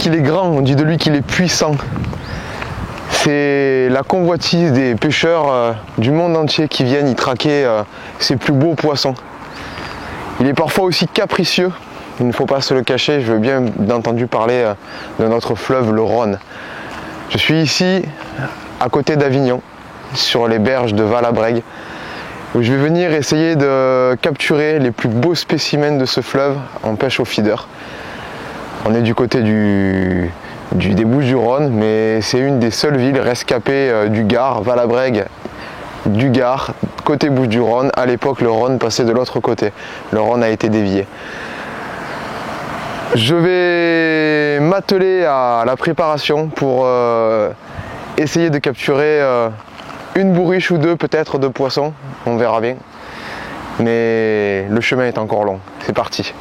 qu'il est grand, on dit de lui qu'il est puissant. C'est la convoitise des pêcheurs du monde entier qui viennent y traquer ses plus beaux poissons. Il est parfois aussi capricieux, il ne faut pas se le cacher. Je veux bien entendu parler de notre fleuve, le Rhône. Je suis ici, à côté d'Avignon, sur les berges de Val-à-Brègue, où je vais venir essayer de capturer les plus beaux spécimens de ce fleuve en pêche au feeder. On est du côté des Bouches-du-Rhône, mais c'est une des seules villes rescapées du Gard, Val-à-Brègue, du Gard, côté Bouches-du-Rhône. À l'époque, le Rhône passait de l'autre côté. Le Rhône a été dévié. Je vais m'atteler à la préparation pour essayer de capturer une bourriche ou deux peut-être de poissons. On verra bien. Mais le chemin est encore long. C'est parti.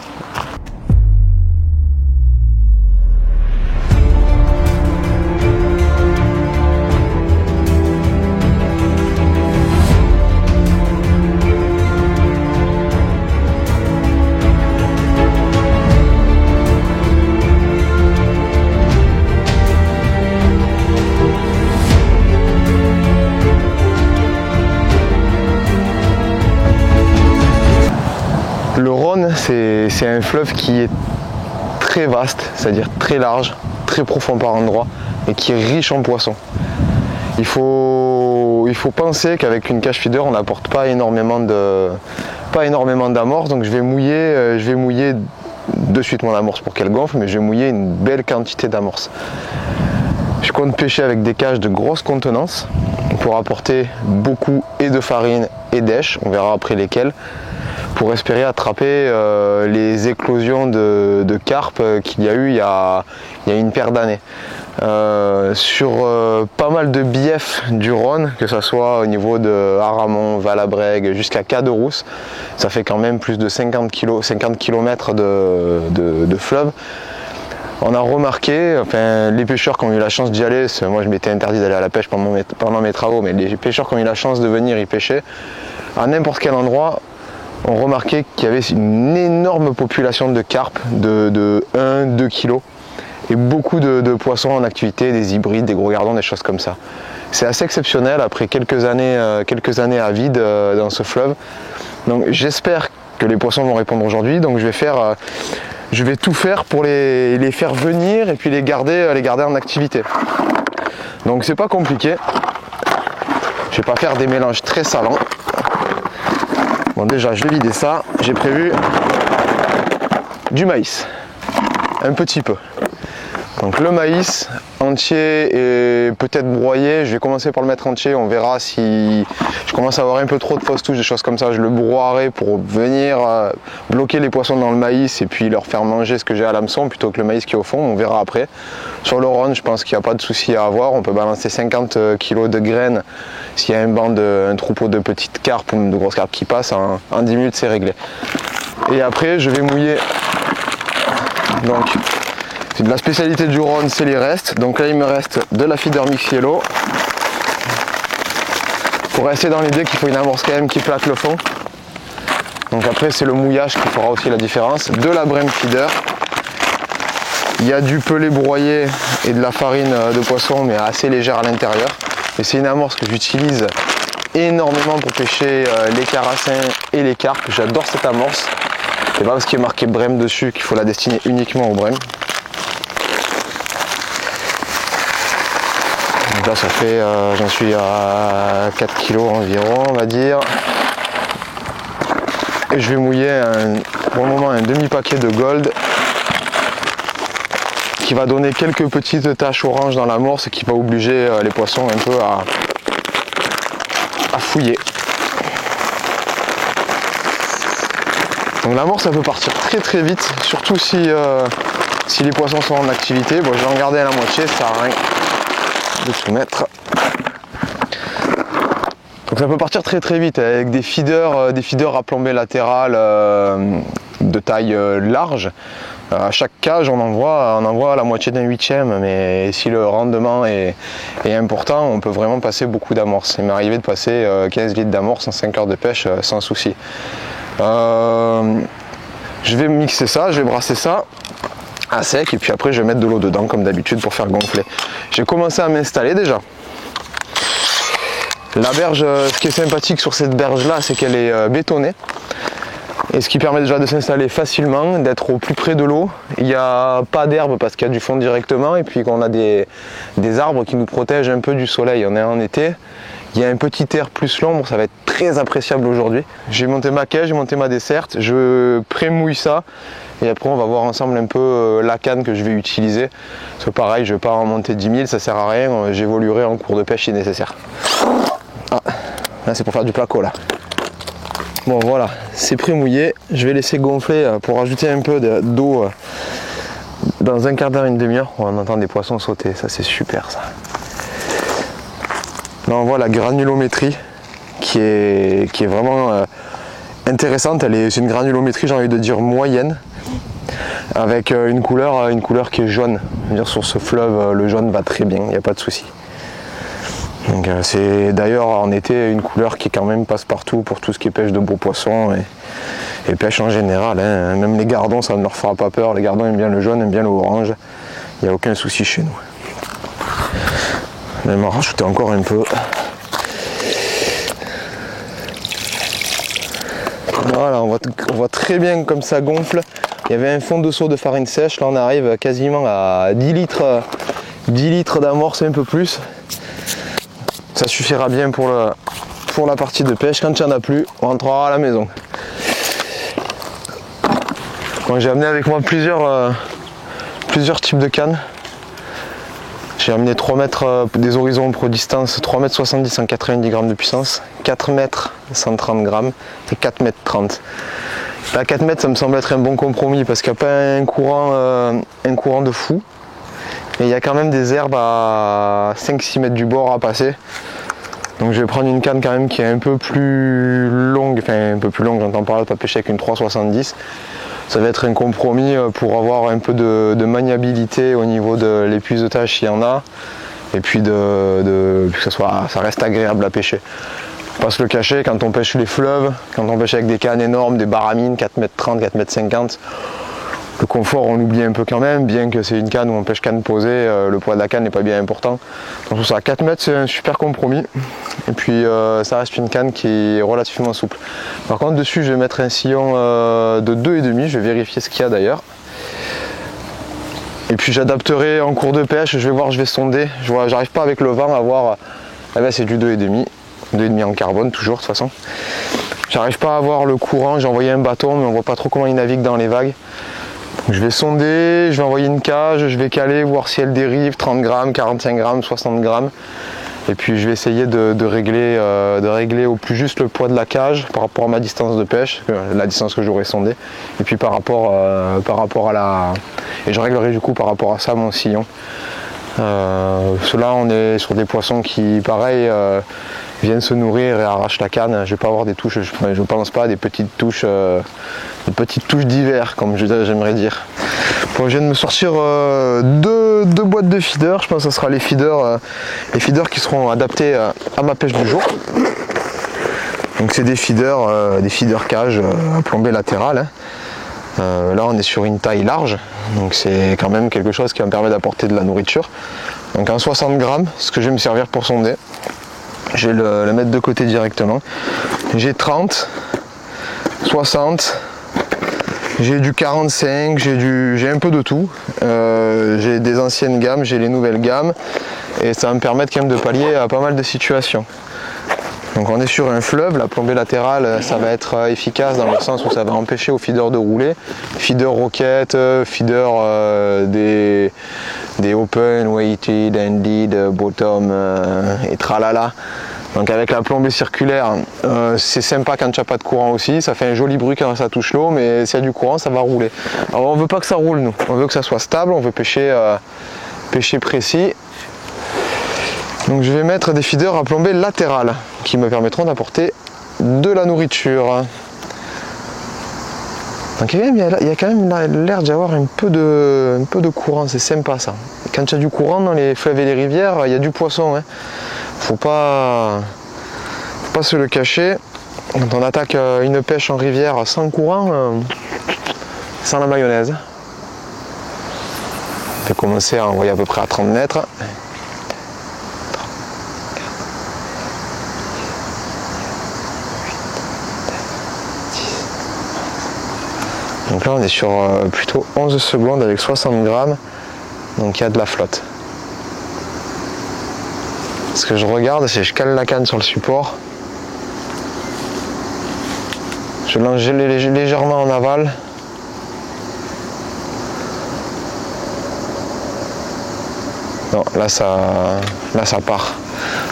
Le Rhône, c'est un fleuve qui est très vaste, c'est-à-dire très large, très profond par endroits, et qui est riche en poissons. Il faut penser qu'avec une cache feeder, on n'apporte pas énormément d'amorce, donc je vais mouiller de suite mon amorce pour qu'elle gonfle, mais je vais mouiller une belle quantité d'amorce. Je compte pêcher avec des cages de grosse contenance pour apporter beaucoup et de farine et d'èche, on verra après lesquelles, pour espérer attraper les éclosions de carpes qu'il y a eu il y a une paire d'années. Sur pas mal de biefs du Rhône, que ce soit au niveau de Aramon, Val-à-Brègue jusqu'à Caderousse, ça fait quand même plus de 50 km de fleuve. On a remarqué, enfin les pêcheurs qui ont eu la chance d'y aller, moi je m'étais interdit d'aller à la pêche pendant mes travaux, mais les pêcheurs qui ont eu la chance de venir y pêcher, à n'importe quel endroit, on remarquait qu'il y avait une énorme population de carpes de 1-2 kg et beaucoup de poissons en activité, des hybrides, des gros gardons, des choses comme ça. C'est assez exceptionnel après quelques années à vide dans ce fleuve. Donc j'espère que les poissons vont répondre aujourd'hui. Donc je vais tout faire pour les faire venir et puis les garder en activité. Donc c'est pas compliqué. Je vais pas faire des mélanges très savants. Bon, déjà je vais vider ça, j'ai prévu du maïs, un petit peu. Donc le maïs entier et peut-être broyé, je vais commencer par le mettre entier, on verra si je commence à avoir un peu trop de fausses touches, des choses comme ça, je le broierai pour venir bloquer les poissons dans le maïs et puis leur faire manger ce que j'ai à l'hameçon plutôt que le maïs qui est au fond, on verra après. Sur le Rhône, je pense qu'il n'y a pas de souci à avoir, on peut balancer 50 kg de graines, s'il y a un troupeau de petites carpes ou de grosses carpes qui passent, en 10 minutes c'est réglé. Et après je vais mouiller, donc de la spécialité du Rhône, c'est les restes. Donc là il me reste de la feeder mix yellow. Pour rester dans l'idée qu'il faut une amorce quand même qui plaque le fond. Donc après c'est le mouillage qui fera aussi la différence. De la brème feeder. Il y a du pelé broyé et de la farine de poisson mais assez légère à l'intérieur. Et c'est une amorce que j'utilise énormément pour pêcher les carassins et les carpes. J'adore cette amorce. C'est pas parce qu'il est marqué brème dessus qu'il faut la destiner uniquement aux brèmes. Donc là ça fait, j'en suis à 4 kg environ on va dire. Et je vais mouiller pour le moment un demi-paquet de gold qui va donner quelques petites taches oranges dans l'amorce et qui va obliger les poissons un peu à fouiller. Donc l'amorce ça peut partir très très vite, surtout si les poissons sont en activité. Bon, je vais en garder à la moitié, ça sert à rien de tout mettre. Donc ça peut partir très très vite avec des feeders à plombée latérale de taille large. À chaque cage on envoie la moitié d'un huitième, mais si le rendement est important, on peut vraiment passer beaucoup d'amorce. Il m'est arrivé de passer 15 litres d'amorce en 5 heures de pêche sans souci. Je vais mixer ça, je vais brasser ça. à sec, et puis après je vais mettre de l'eau dedans comme d'habitude pour faire gonfler. J'ai commencé à m'installer déjà. La berge, ce qui est sympathique sur cette berge là, c'est qu'elle est bétonnée. Et ce qui permet déjà de s'installer facilement, d'être au plus près de l'eau. Il n'y a pas d'herbe parce qu'il y a du fond directement, et puis qu'on a des arbres qui nous protègent un peu du soleil. On est en été, il y a un petit air plus l'ombre, ça va être très appréciable aujourd'hui. J'ai monté ma caisse, j'ai monté ma desserte, je pré-mouille ça, et après on va voir ensemble un peu la canne que je vais utiliser. Parce que pareil, je ne vais pas en monter 10 000, ça sert à rien, j'évoluerai en cours de pêche si nécessaire. Ah, là c'est pour faire du placo là. Bon voilà, c'est pré-mouillé, je vais laisser gonfler pour rajouter un peu d'eau dans un quart d'heure, une demi-heure. On entend des poissons sauter, ça c'est super ça. Là on voit la granulométrie qui est vraiment intéressante. C'est une granulométrie, j'ai envie de dire moyenne, avec une couleur qui est jaune. Je veux dire, sur ce fleuve, le jaune va très bien, il n'y a pas de souci. Donc c'est d'ailleurs en été une couleur qui quand même passe partout pour tout ce qui est pêche de beaux poissons et pêche en général. Hein. Même les gardons, ça ne leur fera pas peur. Les gardons aiment bien le jaune, aiment bien l'orange. Il n'y a aucun souci chez nous. Même en rajouter encore un peu. Voilà, on voit très bien comme ça gonfle. Il y avait un fond de seau de farine sèche. Là on arrive quasiment à 10 litres d'amorce, un peu plus. Ça suffira bien pour la partie de pêche. Quand il n'y en a plus, on rentrera à la maison. Bon, j'ai amené avec moi plusieurs types de cannes. J'ai amené 3 mètres des horizons pro distance, 3 mètres 70 190 grammes de puissance, 4 mètres 130 grammes et 4 mètres 30. Là 4 mètres ça me semble être un bon compromis parce qu'il n'y a pas un courant de fou. Et il y a quand même des herbes à 5-6 mètres du bord à passer. Donc je vais prendre une canne quand même qui est un peu plus longue, j'entends par là, pas pêcher avec une 3,70. Ça va être un compromis pour avoir un peu de maniabilité au niveau de l'épuisetage s'il y en a. Et puis que ça reste agréable à pêcher. Faut pas se le cacher, quand on pêche les fleuves, quand on pêche avec des cannes énormes, des baramines, 4,30 m, 4,50 m, le confort on l'oublie un peu quand même, bien que c'est une canne où on pêche canne posée, le poids de la canne n'est pas bien important. Donc ça, 4 mètres c'est un super compromis. Et puis ça reste une canne qui est relativement souple. Par contre dessus je vais mettre un sillon de 2,5, je vais vérifier ce qu'il y a d'ailleurs. Et puis j'adapterai en cours de pêche, je vais voir, je vais sonder. J'arrive pas avec le vent à voir, c'est du 2,5 en carbone toujours de toute façon. J'arrive pas à voir le courant, j'ai envoyé un bâton mais on voit pas trop comment il navigue dans les vagues. Donc je vais sonder, je vais envoyer une cage, je vais caler, voir si elle dérive, 30 grammes, 45 grammes, 60 grammes. Et puis je vais essayer de régler au plus juste le poids de la cage par rapport à ma distance de pêche, la distance que j'aurais sondée. Et puis par rapport à la... Et je réglerai du coup par rapport à ça mon sillon. Là on est sur des poissons qui, pareil, viennent se nourrir et arrachent la canne. Je vais pas avoir des touches, je pense pas à des petites touches d'hiver comme j'aimerais dire. Bon, je viens de me sortir deux boîtes de feeders. Je pense que ce sera les feeders qui seront adaptés à ma pêche du jour. Donc c'est des feeders cages à plombée latérale. Là on est sur une taille large, donc c'est quand même quelque chose qui va me permettre d'apporter de la nourriture. Donc en 60 grammes, ce que je vais me servir pour sonder. Je vais le mettre de côté directement. J'ai 30, 60, j'ai du 45, j'ai un peu de tout. J'ai des anciennes gammes, j'ai les nouvelles gammes. Et ça va me permettre quand même de pallier à pas mal de situations. Donc on est sur un fleuve, la plombée latérale ça va être efficace dans le sens où ça va empêcher au feeder de rouler. Feeder roquette, feeder des open, weighted, ended, bottom et tralala. Donc avec la plombée circulaire, c'est sympa quand il n'y a pas de courant aussi, ça fait un joli bruit quand ça touche l'eau, mais s'il y a du courant ça va rouler. Alors on ne veut pas que ça roule nous, on veut que ça soit stable, on veut pêcher précis. Donc je vais mettre des feeders à plombée latérale qui me permettront d'apporter de la nourriture. Donc il y a quand même l'air d'y avoir un peu de courant, c'est sympa ça. Quand il y a du courant dans les fleuves et les rivières, il y a du poisson. Hein. Faut pas se le cacher. Quand on attaque une pêche en rivière sans courant, sans la mayonnaise. vais commencer à envoyer à peu près à 30 mètres. Donc là on est sur plutôt 11 secondes avec 60 grammes, donc il y a de la flotte. Ce que je regarde, c'est que je cale la canne sur le support, je lance légèrement en aval, non là ça part.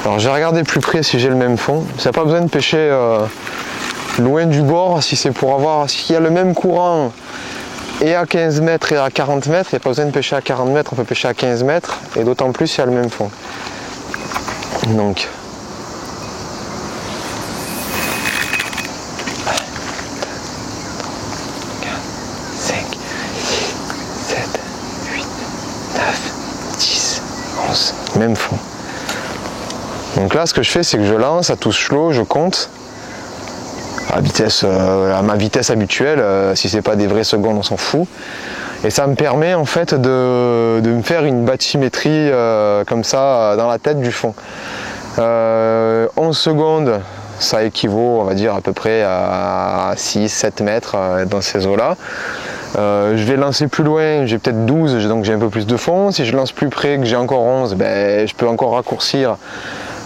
Alors j'ai regardé plus près si j'ai le même fond, ça n'a pas besoin de pêcher loin du bord, si c'est pour avoir, s'il y a le même courant et à 15 mètres et à 40 mètres, il n'y a pas besoin de pêcher à 40 mètres, on peut pêcher à 15 mètres et d'autant plus s'il y a le même fond. Donc 5, 7, 8, 9, 10, 11, même fond. Donc là ce que je fais, c'est que je lance à touche l'eau, je compte à ma vitesse habituelle, si c'est pas des vraies secondes on s'en fout, et ça me permet en fait de me faire une bathymétrie comme ça dans la tête du fond. 11 secondes, ça équivaut on va dire à peu près à 6-7 mètres dans ces eaux là. Je vais lancer plus loin, j'ai peut-être 12, donc j'ai un peu plus de fond. Si je lance plus près, que j'ai encore 11, ben, je peux encore raccourcir,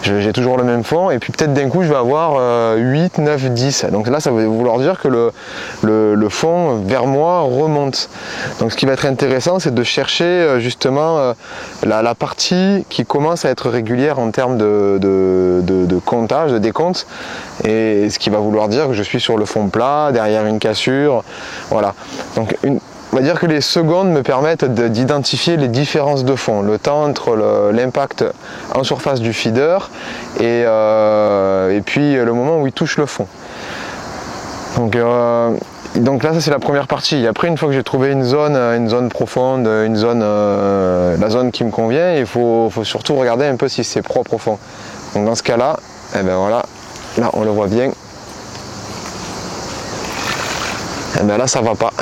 j'ai toujours le même fond, et puis peut-être d'un coup je vais avoir 8, 9, 10. Donc là ça veut vouloir dire que le fond vers moi remonte. Donc ce qui va être intéressant, c'est de chercher justement la partie qui commence à être régulière en termes de comptage, de décompte, et ce qui va vouloir dire que je suis sur le fond plat, derrière une cassure, voilà. Donc on va dire que les secondes me permettent d'identifier les différences de fond, le temps entre l'impact en surface du feeder et puis le moment où il touche le fond. Donc là ça c'est la première partie. Et après, une fois que j'ai trouvé une zone profonde, la zone qui me convient, il faut surtout regarder un peu si c'est propre au fond. Donc dans ce cas-là, eh ben voilà, là on le voit bien. Eh ben là ça va pas.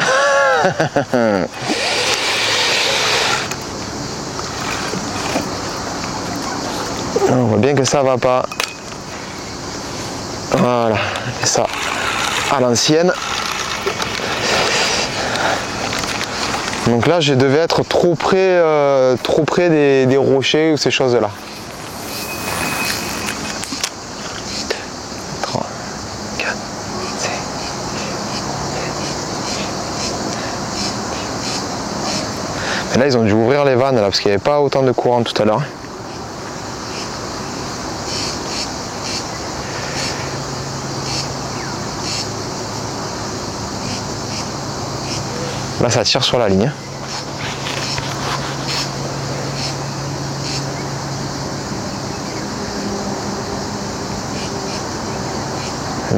On voit bien que ça va pas. Voilà, et ça à l'ancienne. Donc là je devais être trop près des rochers ou ces choses là. 3, 4, 5. Et là ils ont dû ouvrir les vannes là, parce qu'il n'y avait pas autant de courant tout à l'heure. Là ça tire sur la ligne.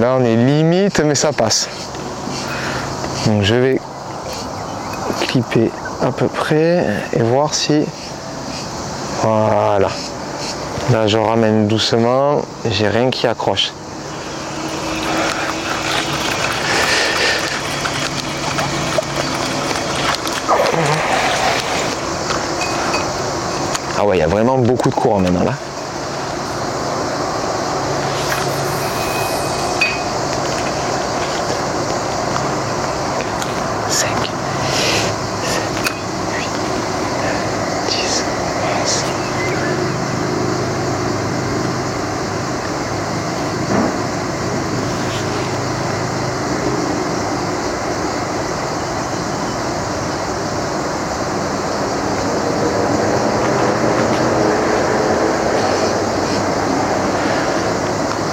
Là on est limite mais ça passe. Donc je vais clipper à peu près et voir si, voilà, là je ramène doucement, j'ai rien qui accroche. Ah ouais, il y a vraiment beaucoup de courant maintenant là.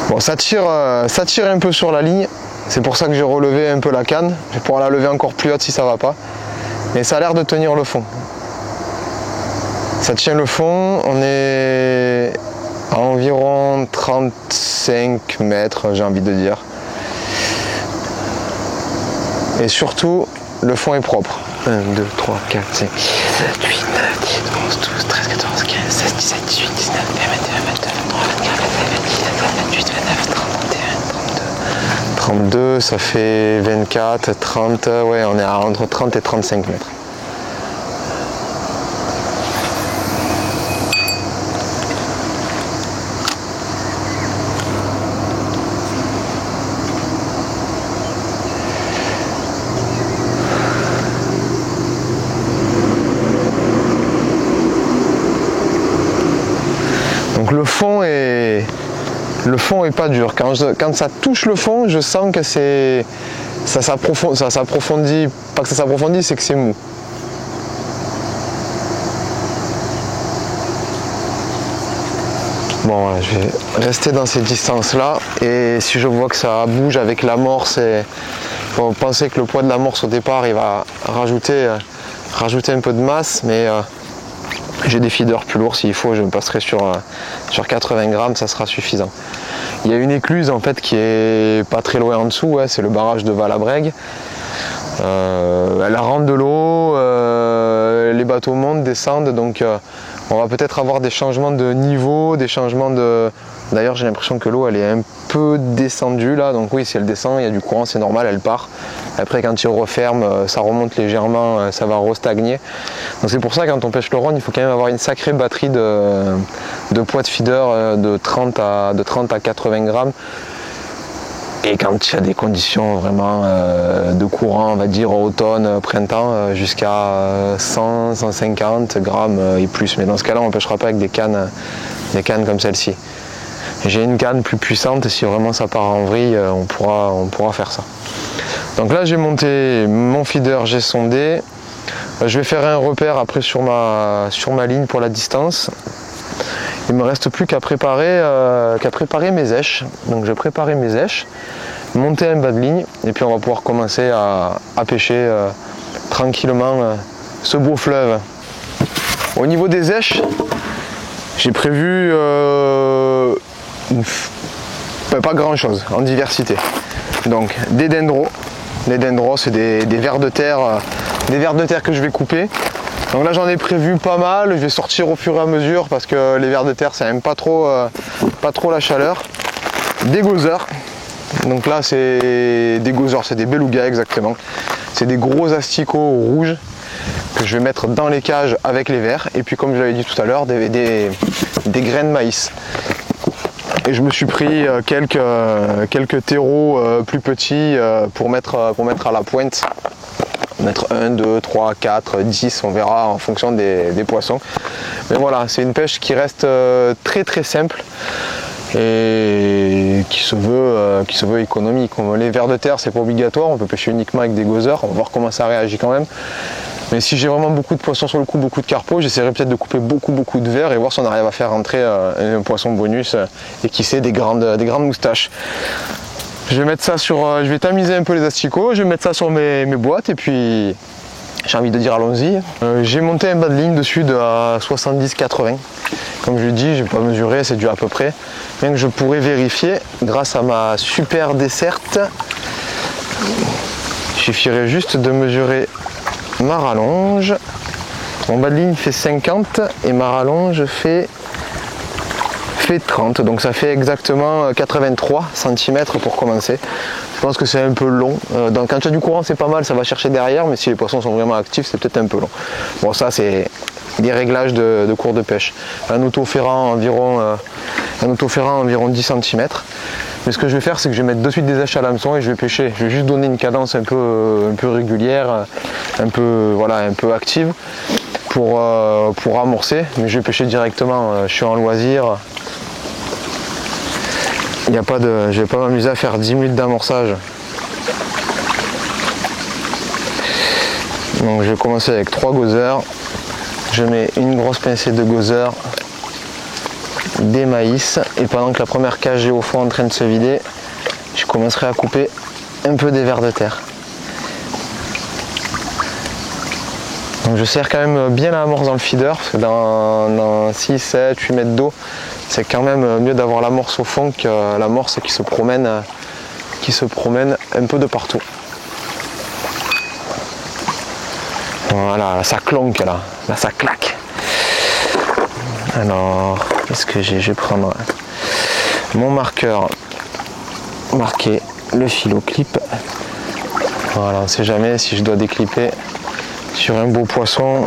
Bon, ça tire un peu sur la ligne, c'est pour ça que j'ai relevé un peu la canne. Je vais pouvoir la lever encore plus haute si ça va pas. Mais ça a l'air de tenir le fond. Ça tient le fond, on est à environ 35 mètres, j'ai envie de dire. Et surtout, le fond est propre. 1, 2, 3, 4, 5, 6, 7, 8, 9, 10, 11, 12, 13, 14, 15, 16, 17, 18, 19, 20, 21, 22, 23, 24, 25, 26, 27, 28, 29, 30, 31, 32, ça fait 24, 30, ouais, on est à entre 30 et 35 mètres. le fond est pas dur. Quand ça touche le fond, je sens que ça s'approfondit, pas que ça s'approfondit, c'est que c'est mou. Bon, voilà, je vais rester dans ces distances-là, et si je vois que ça bouge avec l'amorce, il faut penser que le poids de l'amorce au départ, il va rajouter un peu de masse, mais j'ai des feeders plus lourds, s'il faut, je me passerai sur 80 grammes, ça sera suffisant. Il y a une écluse en fait qui est pas très loin en dessous, ouais, c'est le barrage de Valabrègue. Elle rentre de l'eau, les bateaux montent, descendent, donc on va peut-être avoir des changements de niveau, des changements de... D'ailleurs j'ai l'impression que l'eau elle est un peu descendue là, donc oui, si elle descend, il y a du courant, c'est normal, elle part. Après quand il referme, ça remonte légèrement, ça va restagner. Donc c'est pour ça quand on pêche le rhône, il faut quand même avoir une sacrée batterie de poids de feeder de 30 à 80 grammes. Et quand il y a des conditions vraiment de courant, on va dire automne, printemps, jusqu'à 100, 150 grammes et plus. Mais dans ce cas-là, on ne pêchera pas avec des cannes comme celle-ci. J'ai une canne plus puissante, si vraiment ça part en vrille, on pourra faire ça. Donc là, j'ai monté mon feeder, j'ai sondé. Je vais faire un repère après sur ma ligne pour la distance. Il ne me reste plus qu'à préparer mes èches. Donc je vais préparer mes èches, monter un bas de ligne, et puis on va pouvoir commencer à pêcher tranquillement ce beau fleuve. Au niveau des èches, j'ai prévu pas grand chose en diversité. Donc des dendros. Les dendros, c'est des vers de terre que je vais couper. Donc là j'en ai prévu pas mal, je vais sortir au fur et à mesure parce que les vers de terre ça n'aime pas trop la chaleur. Des gothers, donc là c'est des gothers, c'est des belugas exactement. C'est des gros asticots rouges que je vais mettre dans les cages avec les vers. Et puis comme je l'avais dit tout à l'heure, des graines de maïs. Et je me suis pris quelques terreaux plus petits pour mettre à la pointe. Mettre 1, 2, 3, 4, 10, on verra en fonction des poissons. Mais voilà, c'est une pêche qui reste très très simple et qui se veut économique. Les vers de terre, c'est pas obligatoire, on peut pêcher uniquement avec des gothers, on va voir comment ça réagit quand même. Mais si j'ai vraiment beaucoup de poissons sur le coup, beaucoup de carpos, j'essaierai peut-être de couper beaucoup de vers et voir si on arrive à faire rentrer un poisson bonus et qui sait des grandes moustaches. Je vais mettre ça je vais tamiser un peu les asticots, je vais mettre ça sur mes boîtes et puis j'ai envie de dire allons-y. J'ai monté un bas de ligne dessus de 70-80. Comme je l'ai dit, je ne vais pas mesurer, c'est du à peu près. Bien que je pourrais vérifier grâce à ma super desserte. Il suffirait juste de mesurer ma rallonge. Mon bas de ligne fait 50 et ma rallonge fait 30, donc ça fait exactement 83 cm pour commencer. Je pense que c'est un peu long. Donc quand tu as du courant c'est pas mal, ça va chercher derrière, mais si les poissons sont vraiment actifs c'est peut-être un peu long. Bon, ça c'est des réglages de cours de pêche. Un autoferrant environ 10 cm. Mais ce que je vais faire, c'est que je vais mettre de suite des èches à l'hameçon et je vais pêcher. Je vais juste donner une cadence un peu régulière, un peu active pour amorcer. Mais je vais pêcher directement. Je suis en loisir. Je vais pas m'amuser à faire 10 minutes d'amorçage. Donc je vais commencer avec 3 gothers. Je mets une grosse pincée de gothers, des maïs, et pendant que la première cage est au fond en train de se vider, je commencerai à couper un peu des vers de terre. Donc je serre quand même bien l'amorce dans le feeder, parce que dans 6, 7, 8 mètres d'eau, c'est quand même mieux d'avoir l'amorce au fond que l'amorce qui se promène un peu de partout. Voilà, là, ça clonque là ça claque. Alors, qu'est-ce que j'ai? Je vais prendre mon marqueur, marquer le fil au clip. Voilà, on ne sait jamais si je dois déclipper sur un beau poisson.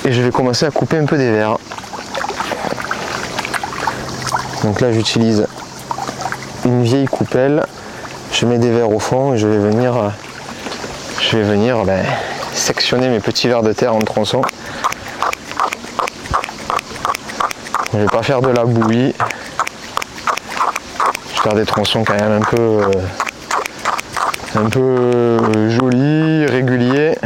Et je vais commencer à couper un peu des vers. Donc là j'utilise une vieille coupelle, je mets des vers au fond et je vais venir sectionner mes petits vers de terre en tronçons. Je vais pas faire de la bouillie. Je vais faire des tronçons quand même un peu jolis, réguliers.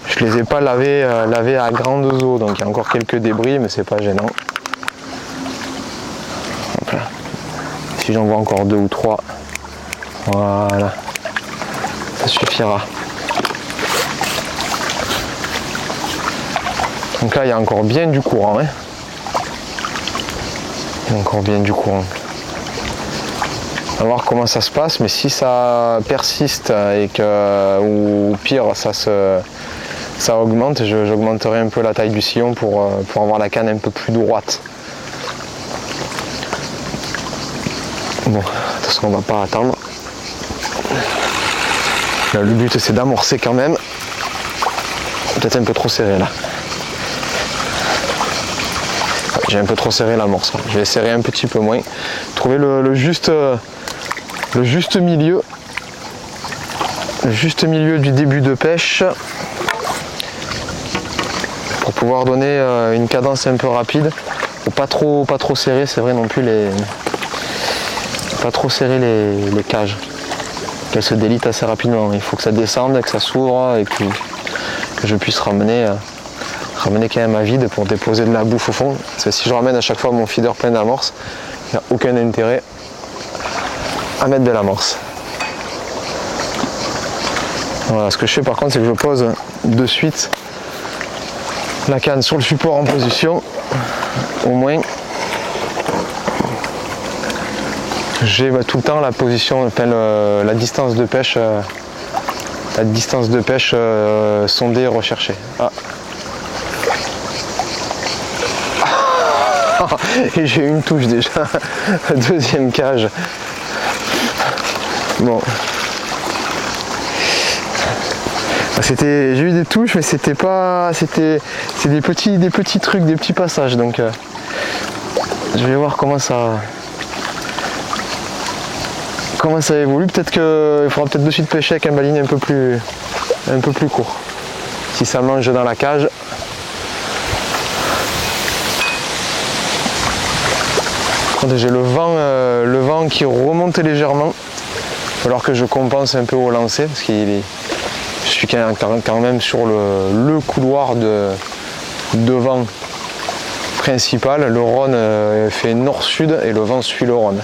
Je les ai pas lavés à grandes eaux, donc il y a encore quelques débris, mais c'est pas gênant. Hop là. Si j'en vois encore 2 ou 3, voilà, ça suffira. Donc là, il y a encore bien du courant, hein. Il y a encore bien du courant. On va voir comment ça se passe, mais si ça persiste et que, ou pire, ça augmente, j'augmenterai un peu la taille du sillon pour avoir la canne un peu plus droite. Bon, de toute façon, on va pas attendre. Là, le but, c'est d'amorcer quand même. Peut-être un peu trop serré là. J'ai un peu trop serré l'amorce. Je vais serrer un petit peu moins. Trouver le juste milieu. Le juste milieu du début de pêche. Pour pouvoir donner une cadence un peu rapide. Faut pas trop serrer, c'est vrai non plus pas trop serrer les cages. Qu'elles se délitent assez rapidement. Il faut que ça descende, que ça s'ouvre et puis que je puisse ramener quand même à vide pour déposer de la bouffe au fond. Parce que si je ramène à chaque fois mon feeder plein d'amorce, il n'y a aucun intérêt à mettre de l'amorce. Voilà, ce que je fais par contre, c'est que je pose de suite la canne sur le support en position. Au moins, j'ai tout le temps la position, la distance de pêche, sondée et recherchée. Ah. Et j'ai une touche déjà, deuxième cage. Bon. J'ai eu des touches, mais c'est des petits trucs, des petits passages. Donc, je vais voir comment ça évolue. Peut-être qu'il faudra peut-être de suite pêcher avec un baleinier un peu plus court. Si ça mange dans la cage. J'ai le vent qui remonte légèrement. Il va falloir que je compense un peu au lancer parce que je suis quand même sur le couloir de vent principal. Le Rhône fait nord-sud et le vent suit le Rhône.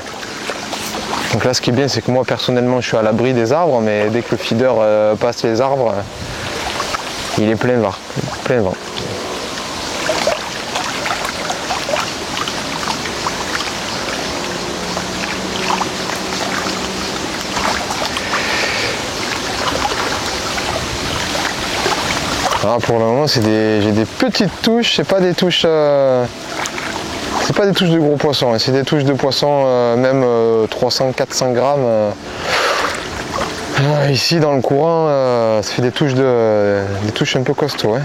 Donc là, ce qui est bien, c'est que moi personnellement, je suis à l'abri des arbres, mais dès que le feeder passe les arbres, il est plein vent. Ah, pour le moment, j'ai des petites touches, c'est pas des touches de gros poissons, hein. C'est des touches de poissons même 300-400 grammes. Ici dans le courant, ça fait des touches un peu costauds, hein.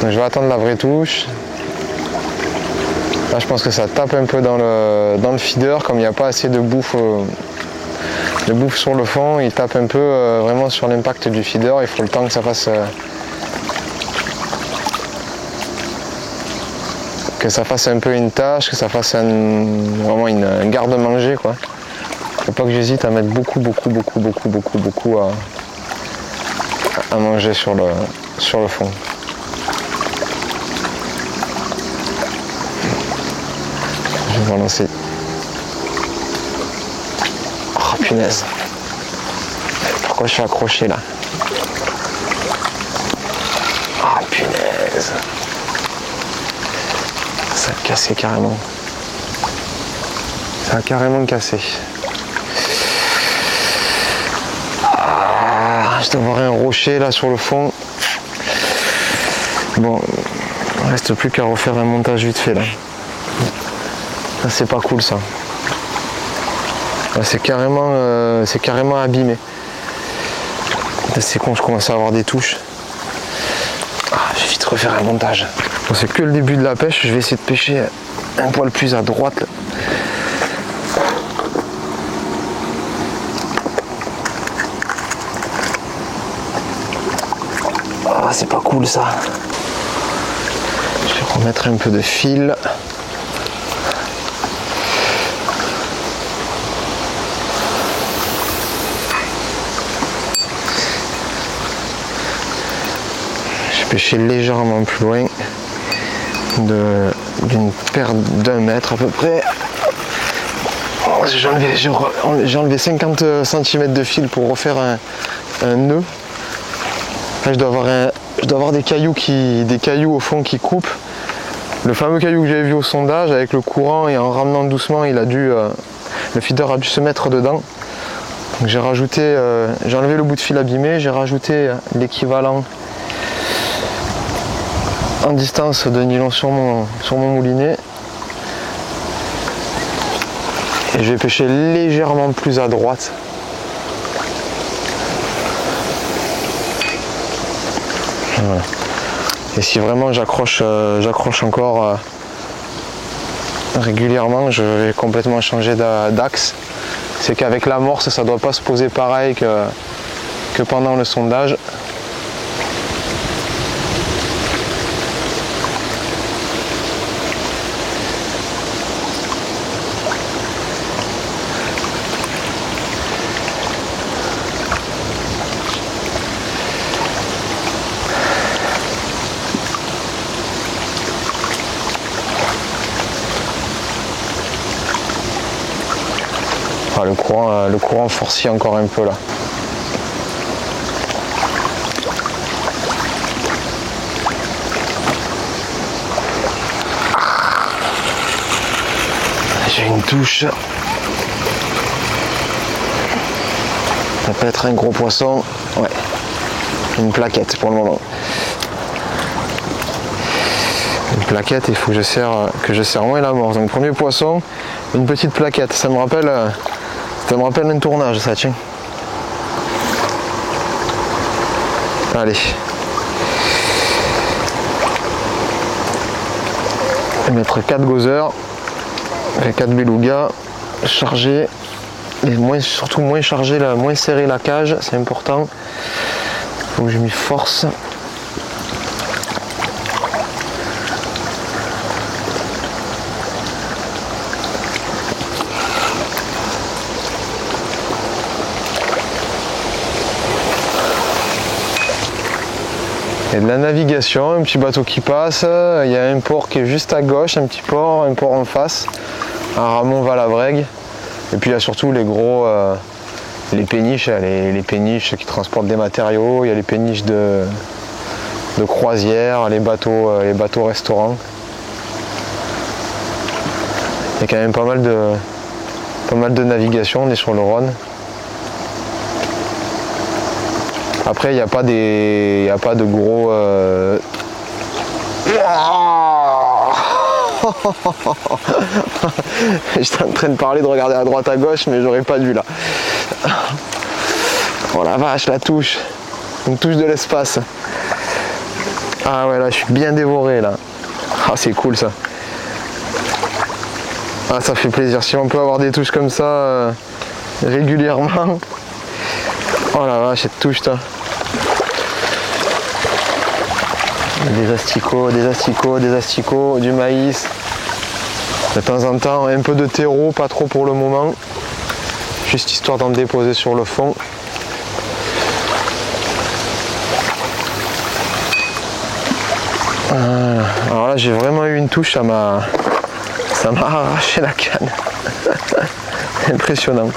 Donc, je vais attendre la vraie touche. Là, je pense que ça tape un peu dans le feeder, comme il n'y a pas assez de bouffe sur le fond, il tape un peu vraiment sur l'impact du feeder. Il faut le temps que ça fasse un peu une tâche, que ça fasse vraiment un garde-manger, quoi. Faut pas que j'hésite à mettre beaucoup à manger sur le fond. Je vais relancer. Oh punaise. Pourquoi je suis accroché là? Ah punaise. Ça a cassé carrément. Ça a carrément cassé. Ah, je dois avoir un rocher là sur le fond. Bon, il ne reste plus qu'à refaire un montage vite fait là. Ah, c'est pas cool ça. C'est carrément abîmé. C'est con, je commence à avoir des touches. Ah, je vais vite refaire un montage. Bon, c'est que le début de la pêche, je vais essayer de pêcher un poil plus à droite. Là. Ah, c'est pas cool ça. Remettre un peu de fil. J'ai pêché légèrement plus loin d'une paire d'1 mètre à peu près. J'ai enlevé 50 cm de fil pour refaire un nœud. Là, je dois avoir des cailloux au fond qui coupent. Le fameux caillou que j'avais vu au sondage, avec le courant et en ramenant doucement, le feeder a dû se mettre dedans. Donc j'ai enlevé le bout de fil abîmé, j'ai rajouté l'équivalent en distance de nylon sur mon moulinet. Et je vais pêcher légèrement plus à droite. Voilà. Et si vraiment j'accroche encore régulièrement, je vais complètement changer d'axe. C'est qu'avec l'amorce, ça ne doit pas se poser pareil que pendant le sondage. Ah, le courant forcit encore un peu là. J'ai une touche. Ça peut être un gros poisson. Ouais. Une plaquette pour le moment. Une plaquette, il faut que je serre moins l'amorce. Donc premier poisson, une petite plaquette. Ça me rappelle un tournage, ça, tiens. Allez. Je vais mettre 4 gozer, 4 belugas, chargés, et surtout moins chargé, moins serré la cage, c'est important. Il faut que je m'y force. Il y a de la navigation, un petit bateau qui passe, il y a un port qui est juste à gauche, un petit port, un port en face, un Ramon-Valabrègue, et puis il y a surtout les gros, les péniches, les péniches qui transportent des matériaux, il y a les péniches de croisière, les bateaux restaurants. Il y a quand même pas mal de navigation, on est sur le Rhône. Après, il n'y a pas de gros... J'étais en train de parler, de regarder à droite à gauche, mais j'aurais pas dû là. Oh la vache, la touche. Une touche de l'espace. Ah ouais, là, je suis bien dévoré là. Ah, c'est cool ça. Ah, ça fait plaisir. Si on peut avoir des touches comme ça régulièrement. Oh la vache, cette touche là. Des asticots, du maïs. De temps en temps, un peu de terreau, pas trop pour le moment. Juste histoire d'en déposer sur le fond. Voilà. Alors là, j'ai vraiment eu une touche, ça m'a arraché la canne. Impressionnant.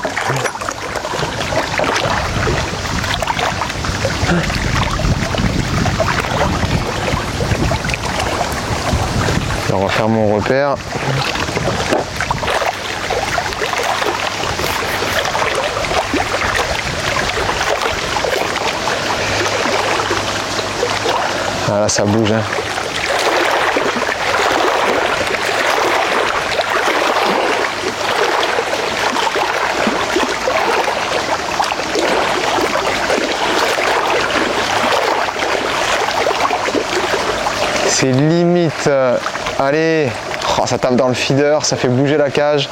On va faire mon repère. Ah là, ça bouge. Hein. C'est limite. Allez, oh, ça tape dans le feeder, ça fait bouger la cage.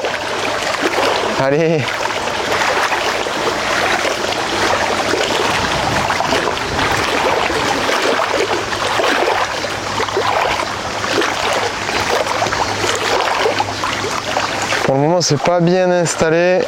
Allez. Pour le moment, c'est pas bien installé.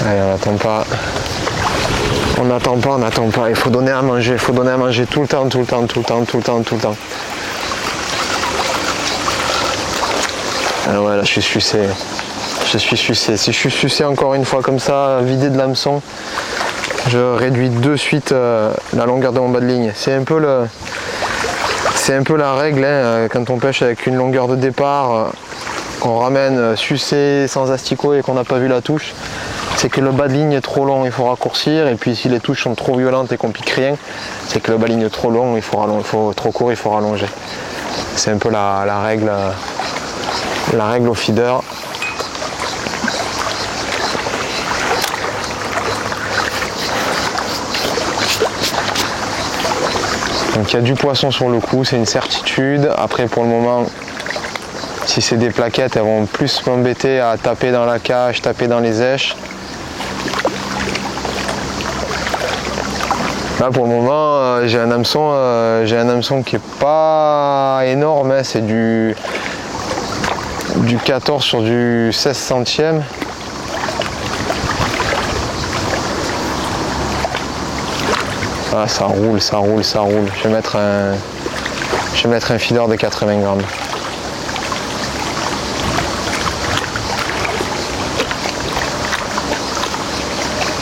Allez, on n'attend pas. On n'attend pas, on n'attend pas. Il faut donner à manger, il faut donner à manger tout le temps, tout le temps, tout le temps, tout le temps, tout le temps. Ah ouais, là je suis sucé. Je suis sucé. Si je suis sucé encore une fois comme ça, vidé de l'hameçon, je réduis de suite la longueur de mon bas de ligne. C'est un peu la règle hein, quand on pêche avec une longueur de départ, qu'on ramène sucé sans asticot et qu'on n'a pas vu la touche. C'est que le bas de ligne est trop long, il faut raccourcir, et puis si les touches sont trop violentes et qu'on pique rien, c'est que le bas de ligne est trop long, il faut trop court, il faut rallonger. C'est un peu la règle au feeder. Donc il y a du poisson sur le coup, c'est une certitude. Après pour le moment, si c'est des plaquettes, elles vont plus m'embêter à taper dans la cage, taper dans les èches. Là pour le moment j'ai un hameçon qui est pas énorme, hein, c'est du 14 sur du 16 centièmes. Ah, ça roule, ça roule, ça roule. Je vais mettre un feeder de 80 grammes.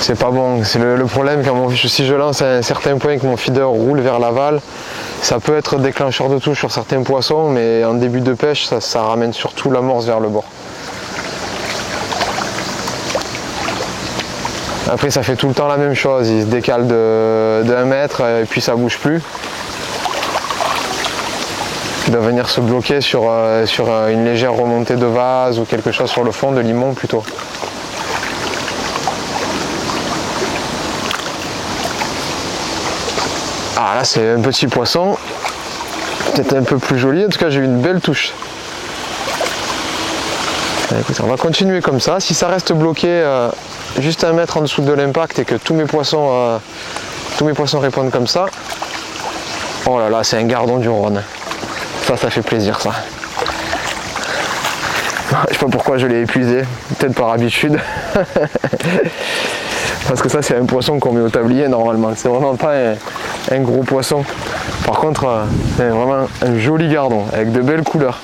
C'est pas bon, c'est le problème quand si je lance à un certain point que mon feeder roule vers l'aval, ça peut être déclencheur de touche sur certains poissons, mais en début de pêche, ça ramène surtout l'amorce vers le bord. Après ça fait tout le temps la même chose, il se décale de 1 mètre et puis ça bouge plus. Il doit venir se bloquer sur une légère remontée de vase ou quelque chose sur le fond de limon plutôt. Ah là c'est un petit poisson, peut-être un peu plus joli, en tout cas j'ai eu une belle touche. Écoutez, on va continuer comme ça, si ça reste bloqué juste 1 mètre en dessous de l'impact et que tous mes poissons répondent comme ça, oh là là c'est un gardon du Rhône, ça fait plaisir ça. Je sais pas pourquoi je l'ai épuisé, peut-être par habitude. Parce que ça c'est un poisson qu'on met au tablier normalement, c'est vraiment pas un gros poisson. Par contre c'est vraiment un joli gardon avec de belles couleurs.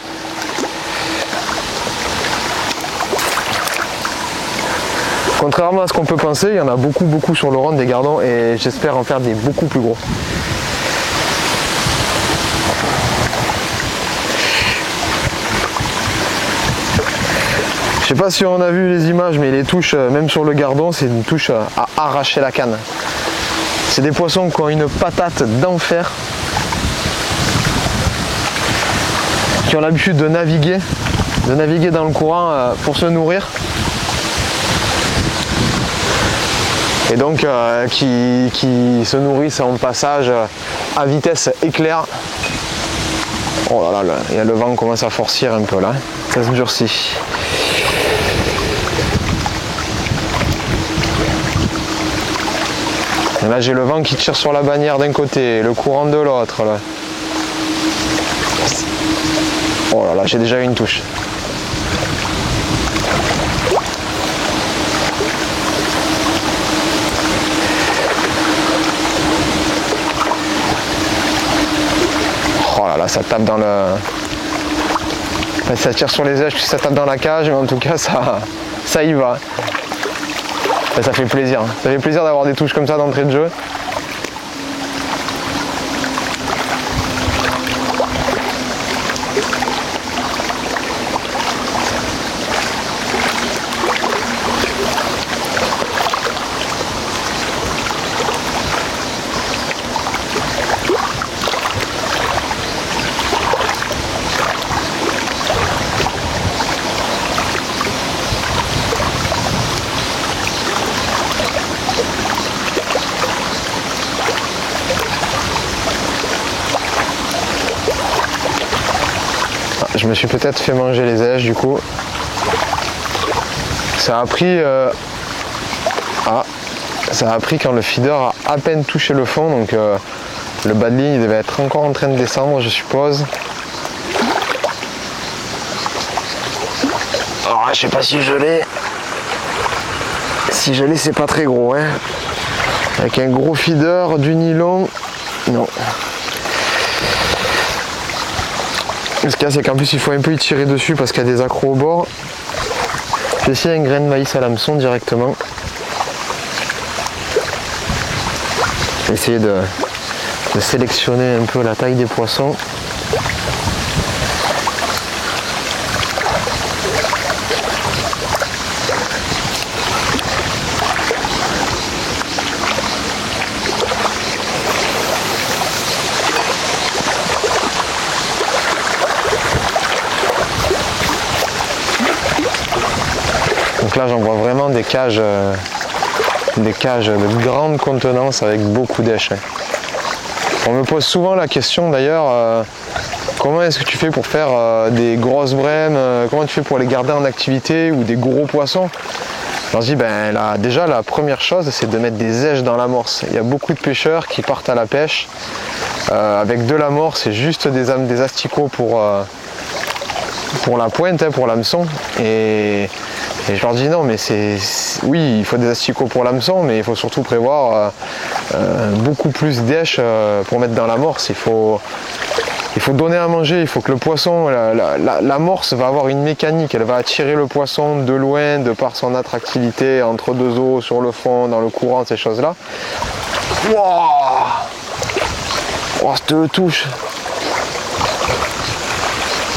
Contrairement à ce qu'on peut penser, il y en a beaucoup sur le Rhône des gardons et j'espère en faire des beaucoup plus gros. Je sais pas si on a vu les images, mais les touches, même sur le gardon, c'est une touche à arracher la canne. C'est des poissons qui ont une patate d'enfer, qui ont l'habitude de naviguer dans le courant pour se nourrir. Et donc qui se nourrissent en passage à vitesse éclair. Oh là là, il y a le vent commence à forcir un peu là, ça se durcit. Et là j'ai le vent qui tire sur la bannière d'un côté, le courant de l'autre. Oh là là, j'ai déjà eu une touche. Oh là là, ça tape dans le... Ça tire sur les èches, ça tape dans la cage, mais en tout cas ça y va. Ça fait plaisir. Ça fait plaisir d'avoir des touches comme ça d'entrée de jeu. je me suis peut-être fait manger les aiges du coup. Ça a pris quand le feeder a à peine touché le fond, donc le bas de ligne il devait être encore en train de descendre, je suppose. Alors je sais pas si je l'ai. Si je l'ai, c'est pas très gros, hein. Avec un gros feeder, du nylon, non. Ce qu'il y a, c'est qu'en plus il faut un peu y tirer dessus parce qu'il y a des accros au bord. J'ai essayé un grain de maïs à l'hameçon directement. J'ai essayé de sélectionner un peu la taille des poissons. Donc là j'en vois vraiment des cages de grande contenance avec beaucoup d'èches. On me pose souvent la question d'ailleurs, comment est-ce que tu fais pour faire des grosses brèmes, comment tu fais pour les garder en activité ou des gros poissons? Alors je dis déjà la première chose c'est de mettre des èches dans l'amorce. Il y a beaucoup de pêcheurs qui partent à la pêche avec de l'amorce et juste des asticots pour la pointe, hein, pour l'hameçon. Et je leur dis non, mais oui, il faut des asticots pour l'hameçon, mais il faut surtout prévoir beaucoup plus d'èches pour mettre dans l'amorce. Il faut donner à manger, il faut que le poisson, l'amorce va avoir une mécanique, elle va attirer le poisson de loin, de par son attractivité, entre deux eaux, sur le fond, dans le courant, ces choses-là. Wouah, oh, ça te touche.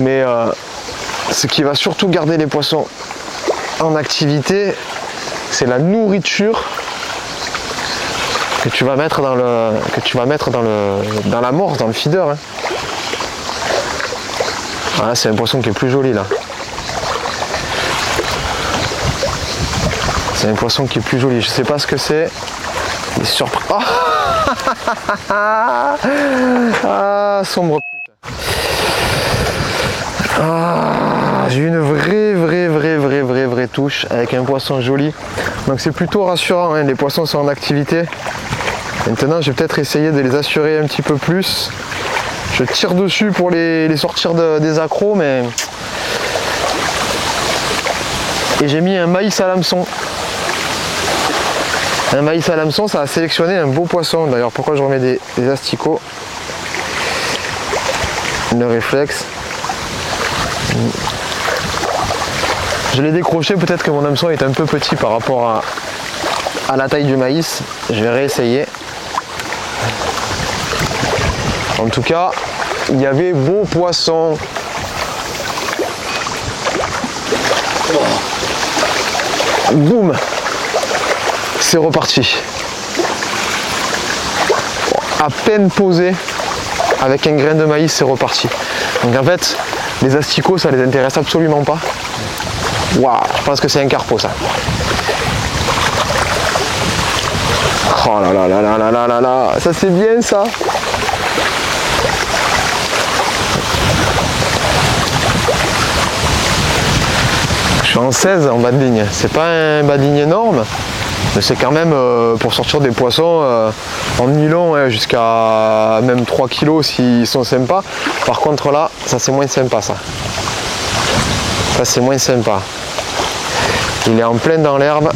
Mais ce qui va surtout garder les poissons en activité, c'est la nourriture que tu vas mettre dans l'amorce, dans le feeder. Hein. Voilà, c'est un poisson qui est plus joli là. C'est un poisson qui est plus joli. Je sais pas ce que c'est. Il est surpris. Oh ah, sombre pute. Ah, j'ai une vraie touche avec un poisson joli. Donc c'est plutôt rassurant, hein. Les poissons sont en activité. Maintenant je vais peut-être essayer de les assurer un petit peu plus. Je tire dessus pour les sortir des accros, mais... Et j'ai mis un maïs à l'hameçon. Un maïs à l'hameçon, ça a sélectionné un beau poisson. D'ailleurs, pourquoi je remets des asticots? Le réflexe. Je l'ai décroché, peut-être que mon hameçon est un peu petit par rapport à la taille du maïs. Je vais réessayer. En tout cas, il y avait beau poisson. Boum! C'est reparti. À peine posé, avec un grain de maïs, c'est reparti. Donc en fait, les asticots, ça les intéresse absolument pas. Waouh, je pense que c'est un carpo ça. Oh là là là là là là là là, ça c'est bien ça. Je suis en 16 en bas de ligne. C'est pas un bas de ligne énorme, mais c'est quand même pour sortir des poissons en nylon jusqu'à même 3 kg s'ils sont sympas. Par contre là, ça c'est moins sympa ça. Ça c'est moins sympa. Il est en plein dans l'herbe.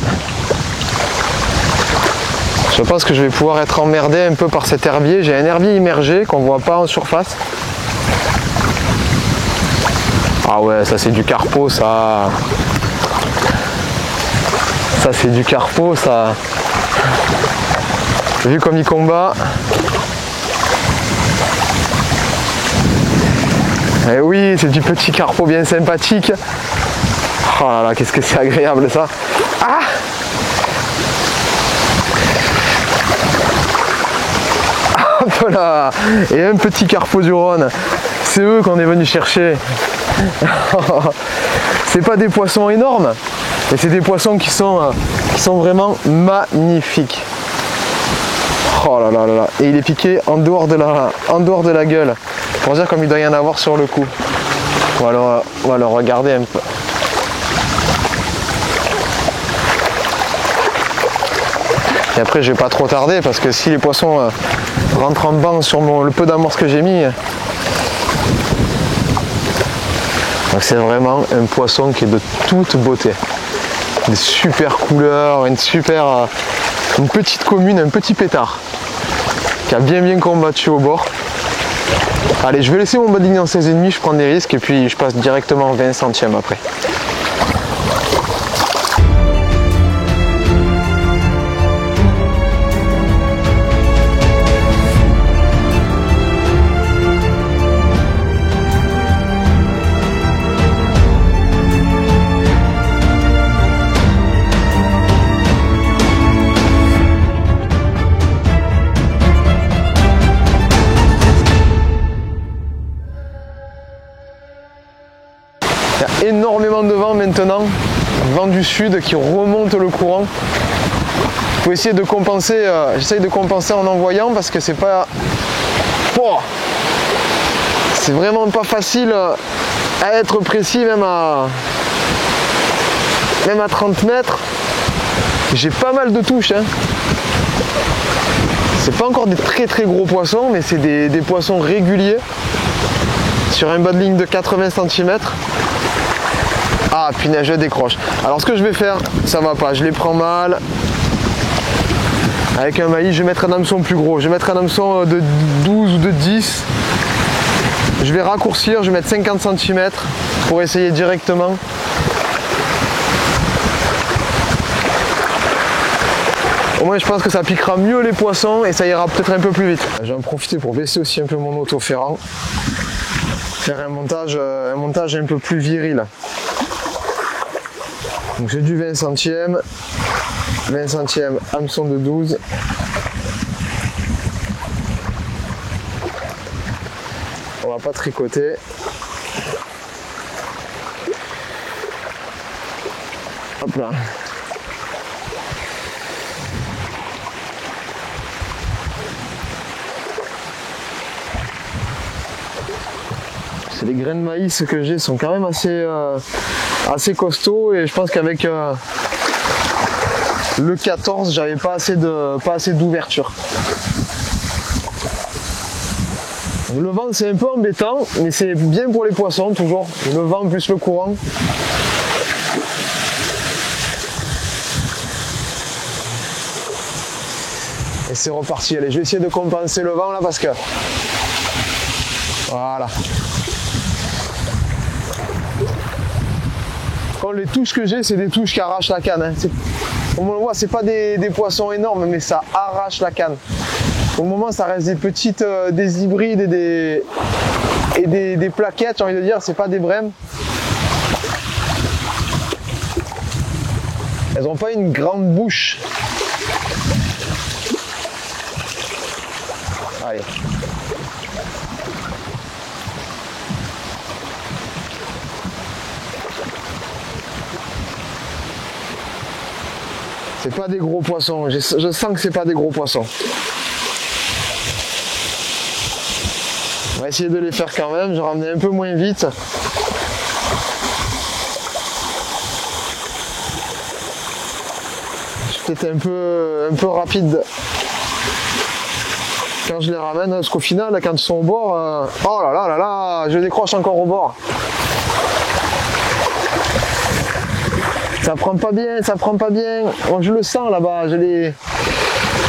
Je pense que je vais pouvoir être emmerdé un peu par cet herbier. J'ai un herbier immergé qu'on voit pas en surface. Ah ouais, ça c'est du carpo ça. Ça c'est du carpo ça. Vu comme il combat. Et oui, c'est du petit carpo bien sympathique. Oh là là, qu'est-ce que c'est agréable ça. Ah! Hop là! Et un petit carpo du Rhône. C'est eux qu'on est venu chercher. C'est pas des poissons énormes, mais c'est des poissons qui sont vraiment magnifiques. Oh là là là là. Et il est piqué en dehors de la gueule. Pour dire comme il doit y en avoir sur le coup. On va le regarder un peu. Et après je vais pas trop tarder parce que si les poissons rentrent en banc sur le peu d'amorce que j'ai mis. Donc c'est vraiment un poisson qui est de toute beauté. Des super couleurs, une petite commune, un petit pétard qui a bien combattu au bord. Allez, je vais laisser mon bas de ligne en 16,5, je prends des risques et puis je passe directement en 20 centièmes après. Il y a énormément de vent maintenant, vent du sud qui remonte le courant. Il faut essayer de compenser, j'essaye de compenser en envoyant parce que c'est pas... Oh, c'est vraiment pas facile à être précis même à 30 mètres. J'ai pas mal de touches. Hein. C'est pas encore des très gros poissons, mais c'est des poissons réguliers sur un bas de ligne de 80 cm. Ah punaise, je décroche. Alors ce que je vais faire, ça va pas, je les prends mal. Avec un maïs, je vais mettre un hameçon plus gros. Je vais mettre un hameçon de 12 ou de 10. Je vais raccourcir, je vais mettre 50 cm pour essayer directement. Au moins je pense que ça piquera mieux les poissons et ça ira peut-être un peu plus vite. Je vais en profiter pour baisser aussi un peu mon autoferrant. Faire un montage un peu plus viril. Donc j'ai du 20 centièmes, hameçon de 12. On va pas tricoter. Hop là. Les grains de maïs que j'ai sont quand même assez costauds et je pense qu'avec le 14 j'avais pas assez d'ouverture. Le vent c'est un peu embêtant mais c'est bien pour les poissons toujours, le vent plus le courant. Et c'est reparti, allez je vais essayer de compenser le vent là parce que voilà. Les touches que j'ai, c'est des touches qui arrachent la canne. Hein. On le voit, c'est pas des poissons énormes, mais ça arrache la canne. Au moment, ça reste des petites, des hybrides et des plaquettes, j'ai envie de dire, c'est pas des brèmes. Elles n'ont pas une grande bouche. Allez. C'est pas des gros poissons, je sens que c'est pas des gros poissons. On va essayer de les faire quand même, je vais ramener un peu moins vite. Je suis peut-être un peu rapide quand je les ramène, parce qu'au final, quand ils sont au bord, oh là là là là, je décroche encore au bord. Ça prend pas bien, ça prend pas bien. Bon, je le sens là-bas.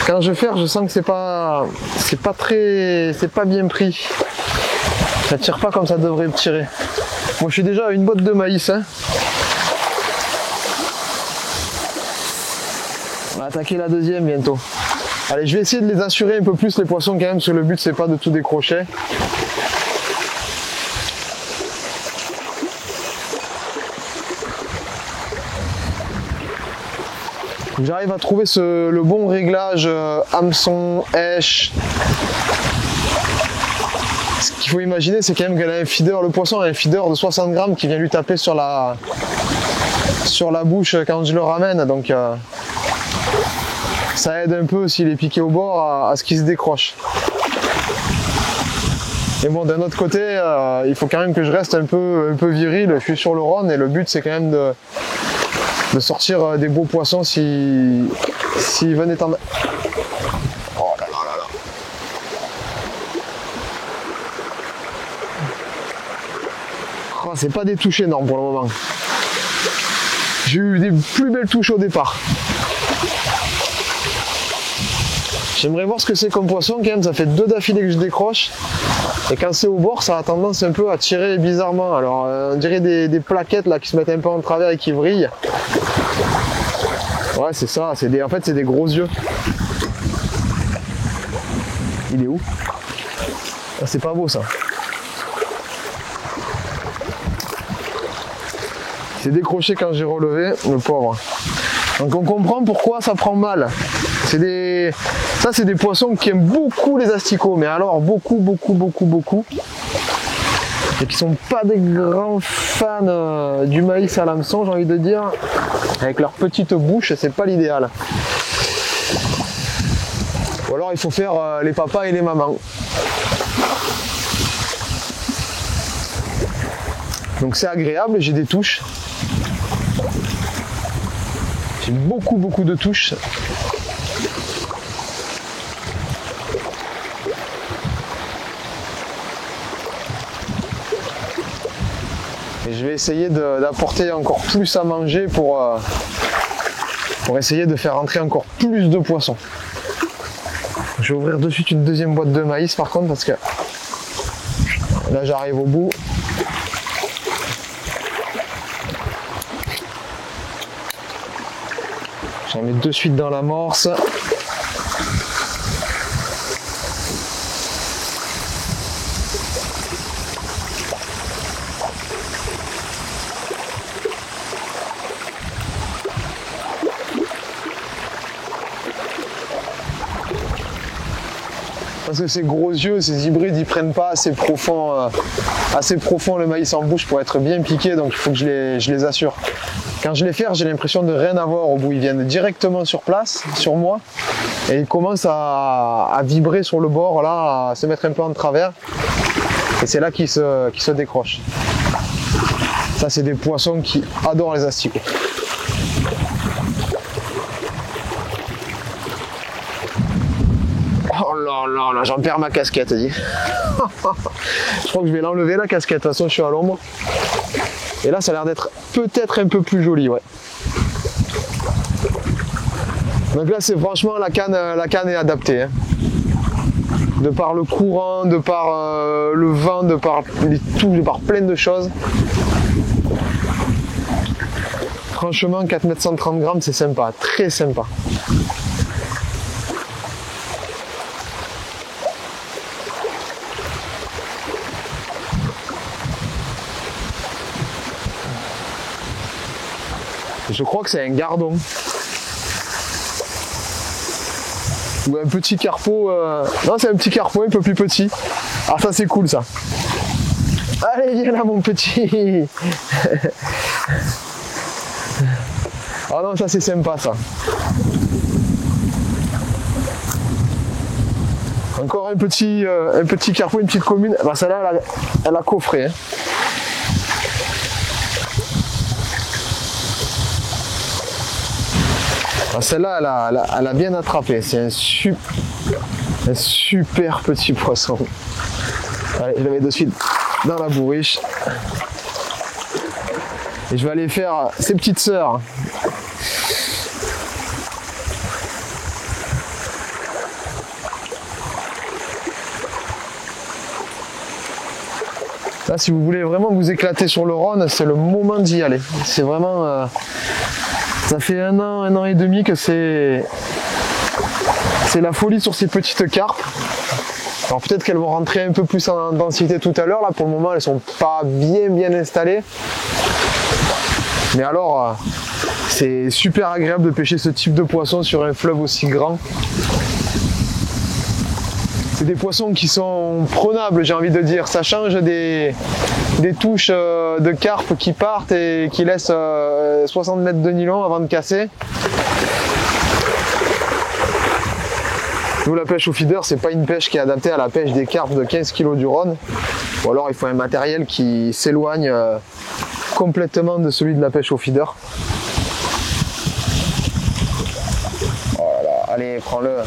Quand je ferre, je sens que c'est pas bien pris. Ça tire pas comme ça devrait tirer. Moi, je suis déjà à une botte de maïs. Hein. On va attaquer la deuxième bientôt. Allez, je vais essayer de les assurer un peu plus les poissons quand même, parce que le but c'est pas de tout décrocher. J'arrive à trouver le bon réglage hameçon, èche. Ce qu'il faut imaginer, c'est quand même qu'elle a un feeder, le poisson a un feeder de 60 grammes qui vient lui taper sur la bouche quand je le ramène. Donc ça aide un peu s'il est piqué au bord à ce qu'il se décroche. Et bon, d'un autre côté, il faut quand même que je reste un peu viril. Je suis sur le Rhône et le but c'est quand même de sortir des beaux poissons s'ils venaient en... Oh là là là là. Oh, c'est pas des touches énormes pour le moment. J'ai eu des plus belles touches au départ. J'aimerais voir ce que c'est comme poisson quand même, ça fait 2 d'affilée que je décroche. Et quand c'est au bord, ça a tendance un peu à tirer bizarrement. Alors on dirait des plaquettes là qui se mettent un peu en travers et qui vrillent. Ouais, c'est ça, en fait c'est des gros yeux. Il est où? Ah, c'est pas beau ça. C'est décroché quand j'ai relevé, le pauvre. Donc on comprend pourquoi ça prend mal. Ça c'est des poissons qui aiment beaucoup les asticots, mais alors beaucoup. Et qui sont pas des grands fans du maïs à l'hameçon, j'ai envie de dire. Avec leur petite bouche, c'est pas l'idéal. Ou alors il faut faire les papas et les mamans. Donc c'est agréable, j'ai des touches. J'ai beaucoup de touches. Et je vais essayer d'apporter encore plus à manger pour essayer de faire rentrer encore plus de poissons. Je vais ouvrir de suite une deuxième boîte de maïs par contre parce que là j'arrive au bout. J'en mets de suite dans l'amorce. Parce que ces gros yeux, ces hybrides, ils prennent pas assez profond le maïs en bouche pour être bien piqué, donc il faut que je les assure. Quand je les fais, j'ai l'impression de rien avoir au bout. Ils viennent directement sur place, sur moi, et ils commencent à vibrer sur le bord, là, à se mettre un peu en travers. Et c'est là qu'ils se décrochent. Ça, c'est des poissons qui adorent les asticots. Oh là là là, j'en perds ma casquette, dis. Je crois que je vais l'enlever la casquette, de toute façon je suis à l'ombre. Et là ça a l'air d'être peut-être un peu plus joli, ouais. Donc là c'est franchement la canne est adaptée. Hein. De par le courant, de par le vent, de par plein de choses. Franchement 4,130 m c'est sympa, très sympa. Je crois que c'est un gardon. Ou un petit carpeau. Non, c'est un petit carpeau un peu plus petit. Ah, ça c'est cool ça. Allez, viens là mon petit. Ah non, ça c'est sympa ça. Encore un petit carpeau, une petite commune. Bah, celle-là, elle a coffré. Hein. Celle-là, elle a bien attrapé. C'est un super petit poisson. Allez, je le mets de suite dans la bourriche. Et je vais aller faire ses petites sœurs. Là, si vous voulez vraiment vous éclater sur le Rhône, c'est le moment d'y aller. C'est vraiment... ça fait un an et demi que c'est la folie sur ces petites carpes. Alors peut-être qu'elles vont rentrer un peu plus en densité tout à l'heure. Là, pour le moment, elles sont pas bien installées. Mais alors, c'est super agréable de pêcher ce type de poisson sur un fleuve aussi grand. C'est des poissons qui sont prenables, j'ai envie de dire. Ça change des touches de carpe qui partent et qui laissent 60 mètres de nylon avant de casser. Nous, la pêche au feeder, c'est pas une pêche qui est adaptée à la pêche des carpes de 15 kg du Rhône. Ou alors il faut un matériel qui s'éloigne complètement de celui de la pêche au feeder. Voilà, allez, prends-le.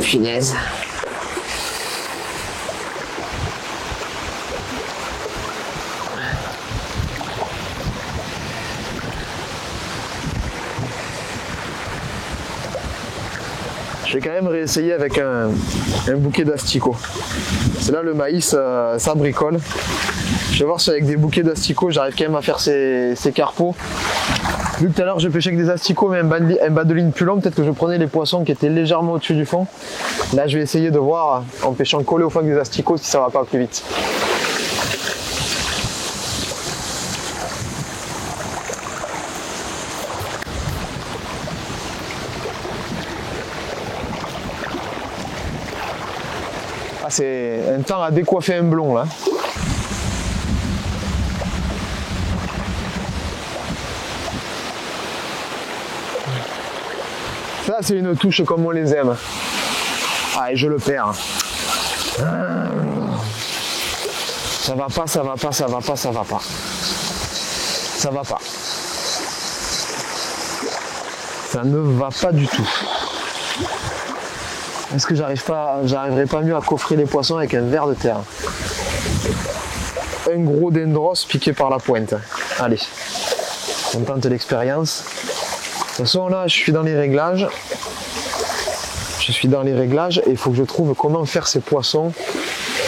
Finesse. Je vais quand même réessayer avec un bouquet d'asticots. C'est là le maïs, ça bricole. Je vais voir si avec des bouquets d'asticots j'arrive quand même à faire ces carpeaux. Vu que tout à l'heure je pêchais avec des asticots mais un bas de ligne plus long, peut-être que je prenais les poissons qui étaient légèrement au-dessus du fond. Là je vais essayer de voir en pêchant collé au fond avec des asticots si ça va pas plus vite. Ah, c'est un temps à décoiffer un blond là. Ça c'est une touche comme on les aime. Ah et je le perds. Ça va pas, ça va pas, ça va pas, ça va pas. Ça va pas. Ça ne va pas du tout. Est-ce que j'arriverai pas mieux à coffrer les poissons avec un ver de terre? Un gros dendros piqué par la pointe. Allez, on tente l'expérience. De toute façon là je suis dans les réglages. Et il faut que je trouve comment faire ces poissons.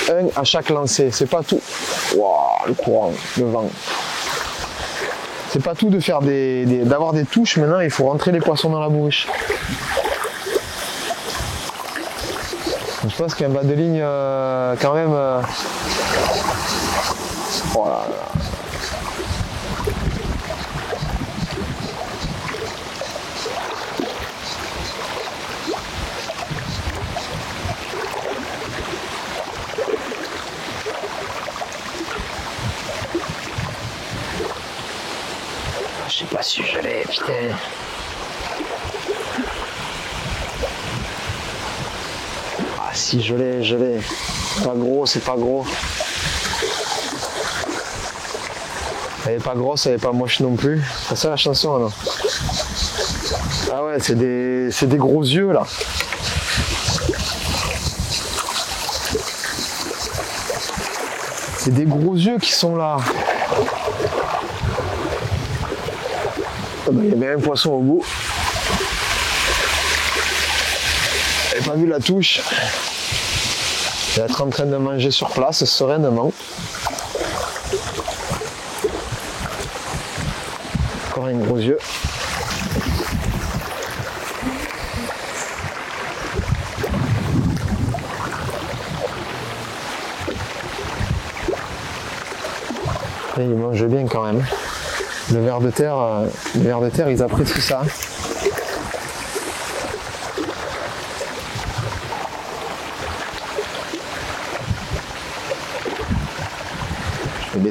Un à chaque lancer. C'est pas tout. Waouh, le courant, le vent. C'est pas tout de faire d'avoir des touches. Maintenant il faut rentrer les poissons dans la bourriche. Je pense qu'un bas de ligne quand même. Voilà. Je sais pas si je l'ai, putain. Ah si je l'ai. Pas gros, c'est pas gros. Elle est pas grosse, elle est pas moche non plus. C'est ça la chanson là. Ah ouais, c'est des gros yeux là. C'est des gros yeux qui sont là. Il y avait un poisson au bout. J'avais pas vu la touche. Je vais être en train de manger sur place sereinement. Encore un gros yeux. Et il mange bien quand même. Le ver de terre, ils apprécient ça. Je vais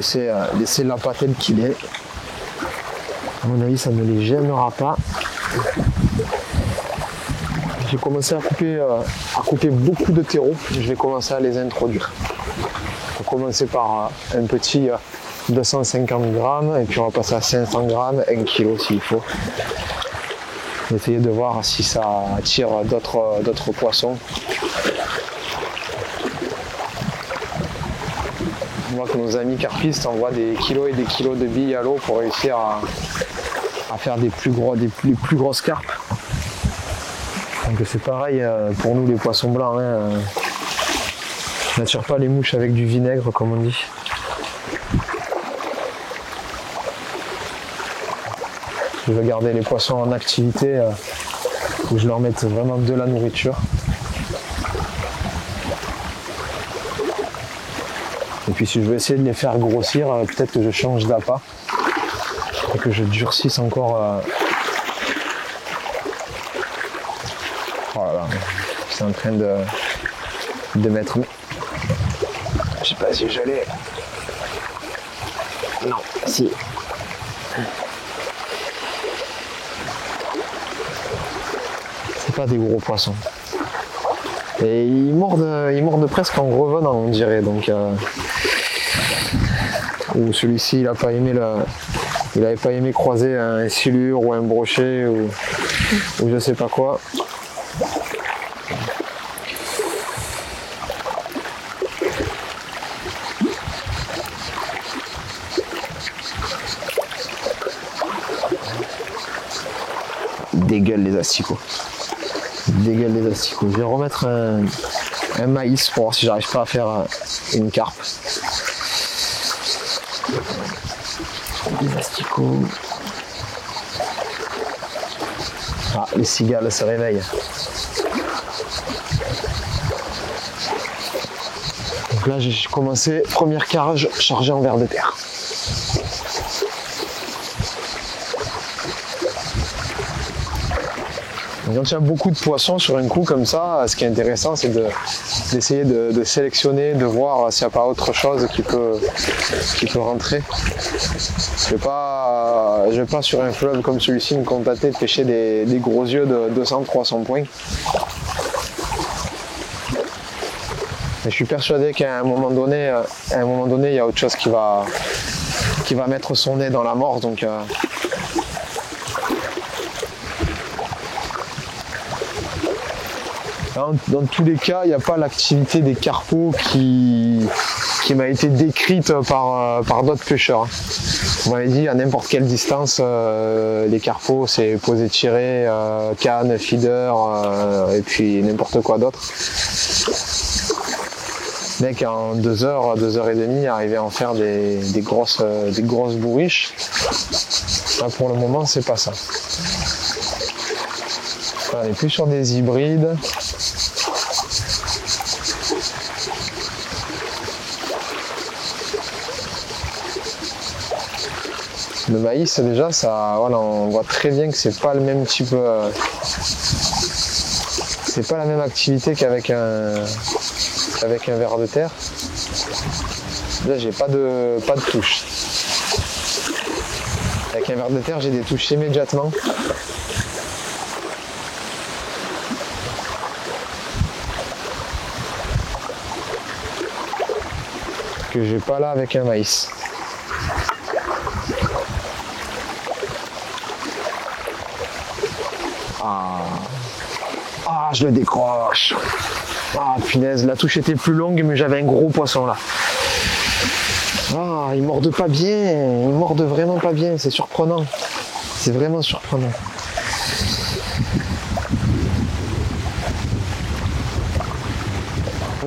laisser la pâte telle qu'il est. À mon avis, ça ne les gênera pas. J'ai commencé à couper beaucoup de terreaux. Je vais commencer à les introduire. On va commencer par un petit 250 grammes et puis on va passer à 500 grammes, 1 kg s'il faut. Essayer de voir si ça attire d'autres poissons. On voit que nos amis carpistes envoient des kilos et des kilos de billes à l'eau pour réussir à faire des plus grosses carpes. Donc c'est pareil pour nous les poissons blancs. Hein. On n'attire pas les mouches avec du vinaigre comme on dit. Je veux garder les poissons en activité, où je leur mette vraiment de la nourriture. puis si je veux essayer de les faire grossir, peut-être que je change d'appât et que je durcisse encore. Voilà, c'est en train de mettre. Je sais pas si je l'ai. Non, si. C'est pas des gros poissons. Et ils mordent presque en revenant, on dirait. Donc, ou celui-ci, il n'avait pas aimé croiser un silure ou un brochet ou je sais pas quoi. Dégueule les asticots. Dégueule les asticots. Je vais remettre un maïs pour voir si j'arrive pas à faire une carpe. Les asticots. Ah, les cigales se réveillent. Donc là, j'ai commencé, première cage chargée en vers de terre. Quand il y a beaucoup de poissons sur un coup comme ça, ce qui est intéressant, c'est d'essayer de sélectionner, de voir s'il n'y a pas autre chose qui peut rentrer. Je ne vais pas sur un fleuve comme celui-ci me contenter de pêcher des gros yeux de 200-300 points. Mais je suis persuadé qu'à un moment donné, il y a autre chose qui va mettre son nez dans la mort. Donc, dans tous les cas, il n'y a pas l'activité des carpeaux qui m'a été décrite par d'autres pêcheurs. On m'avait dit à n'importe quelle distance, les carpeaux, c'est poser, tirer, canne, feeder, et puis n'importe quoi d'autre. Le mec, en 2 heures, 2 heures et demie, arrivait à en faire des grosses bourriches. Là, pour le moment, c'est pas ça. On n'est plus sur des hybrides. Le maïs, déjà, ça, voilà, on voit très bien que c'est pas le même type. C'est pas la même activité qu'avec un ver de terre. Là, j'ai pas de touche. Avec un ver de terre, j'ai des touches immédiatement. Que j'ai pas là avec un maïs. Ah, je le décroche. Ah, punaise, la touche était plus longue, mais j'avais un gros poisson là. Ah, ils mordent pas bien, ils mordent vraiment pas bien, c'est surprenant. C'est vraiment surprenant.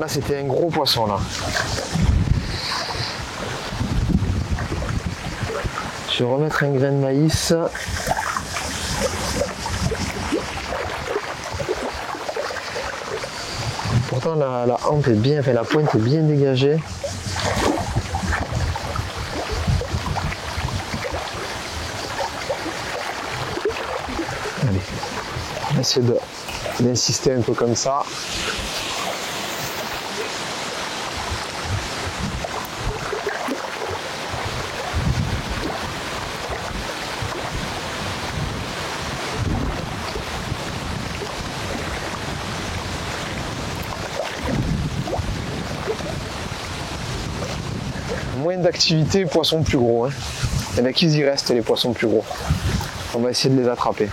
Là, c'était un gros poisson là. Je vais remettre un grain de maïs. Pourtant la hampe est bien, enfin, la pointe est bien dégagée. Allez, on va essayer d'insister un peu comme ça. Moins d'activité, poissons plus gros. Hein. Et bien qu'ils y restent les poissons plus gros. On va essayer de les attraper.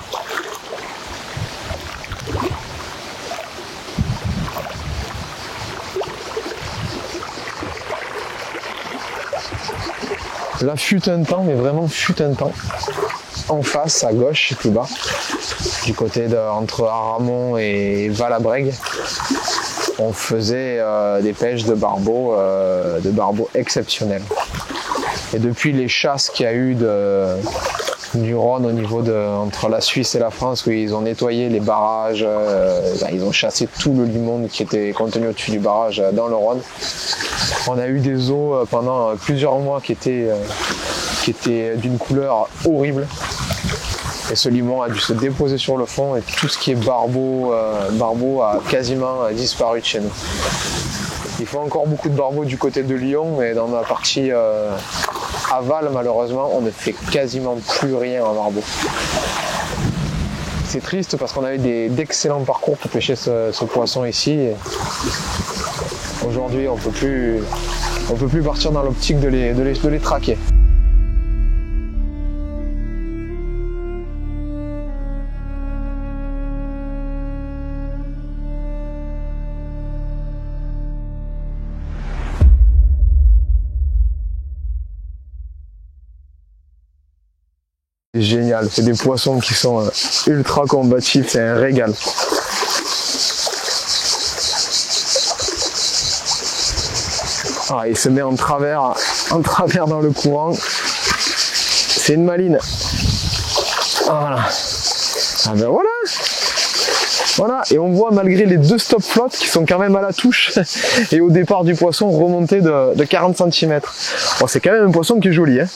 Là fut un temps, mais vraiment fut un temps. En face, à gauche, plus bas, du côté entre Aramon et Val-à-Brègue, on faisait des pêches de barbeaux exceptionnelles. Et depuis les chasses qu'il y a eu du Rhône au niveau entre la Suisse et la France, où ils ont nettoyé les barrages, ils ont chassé tout le limon qui était contenu au-dessus du barrage dans le Rhône. On a eu des eaux pendant plusieurs mois qui étaient d'une couleur horrible. Et ce limon a dû se déposer sur le fond et tout ce qui est barbeau a quasiment disparu de chez nous. Il faut encore beaucoup de barbeau du côté de Lyon, mais dans la partie aval, malheureusement, on ne fait quasiment plus rien en barbeau. C'est triste parce qu'on avait d'excellents parcours pour pêcher ce poisson ici. Aujourd'hui, on peut plus partir dans l'optique de les traquer. C'est génial, c'est des poissons qui sont ultra combatifs, c'est un régal. Ah, il se met en travers dans le courant. C'est une maline. Ah, voilà. Ah ben voilà. Voilà, et on voit malgré les 2 stop flottes qui sont quand même à la touche et au départ du poisson remonté de 40 cm. Bon, c'est quand même un poisson qui est joli, hein.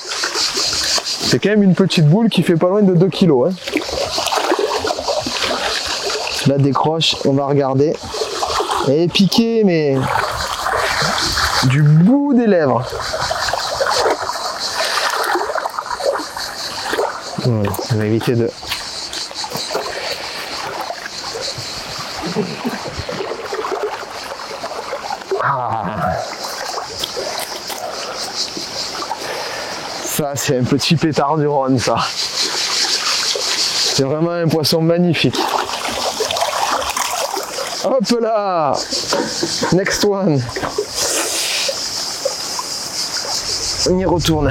C'est quand même une petite boule qui fait pas loin de 2 kg. Hein. La décroche, on va regarder. Elle est piquée, mais du bout des lèvres. Voilà, on va éviter de... Ça, c'est un petit pétard du Rhône, ça. C'est vraiment un poisson magnifique. Hop là! Next one. On y retourne.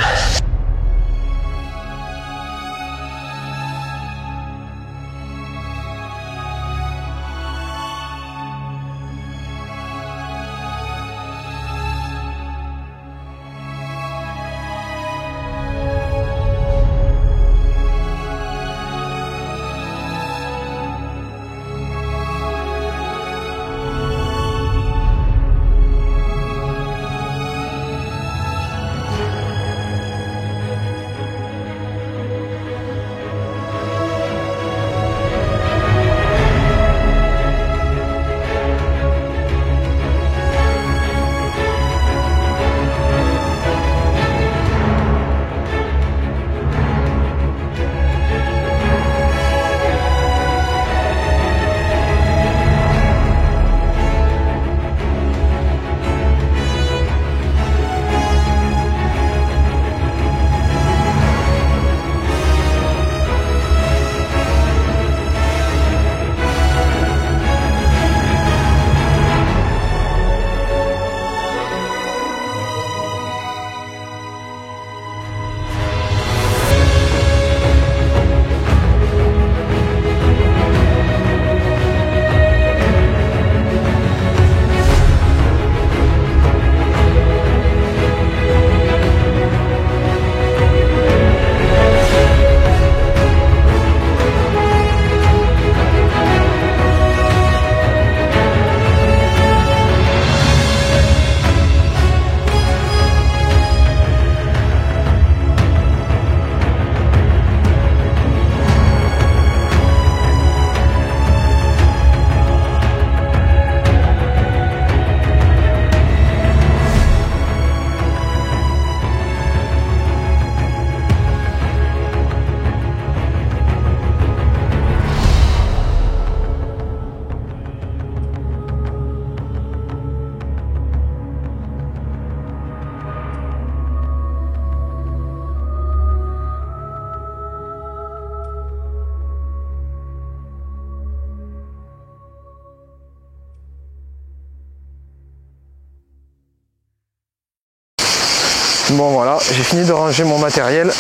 Bon voilà, j'ai fini de ranger mon matériel.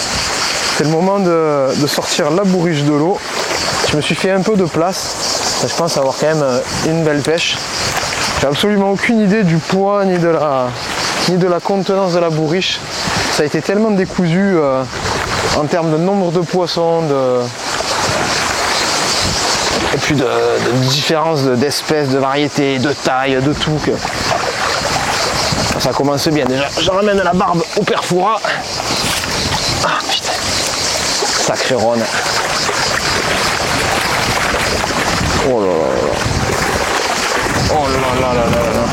C'est le moment de sortir la bourriche de l'eau. Je me suis fait un peu de place. Je pense avoir quand même une belle pêche. J'ai absolument aucune idée du poids ni de la contenance de la bourriche. Ça a été tellement décousu en termes de nombre de poissons, et puis de différence d'espèces, de variétés, de taille, de tout. Ça commence bien. Déjà, je ramène la barbe au père Foura. Ah putain, sacré ronde. Oh là là là. Oh là là là là là.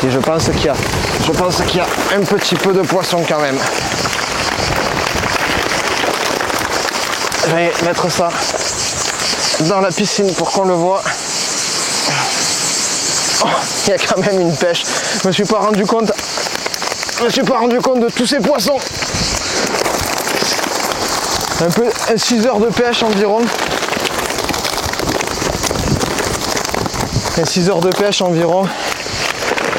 Et je pense qu'il y a un petit peu de poisson quand même. Je vais mettre ça dans la piscine pour qu'on le voit. Oh, il y a quand même une pêche. Je me suis pas rendu compte de tous ces poissons. Un peu 6 heures de pêche environ. 6 heures de pêche environ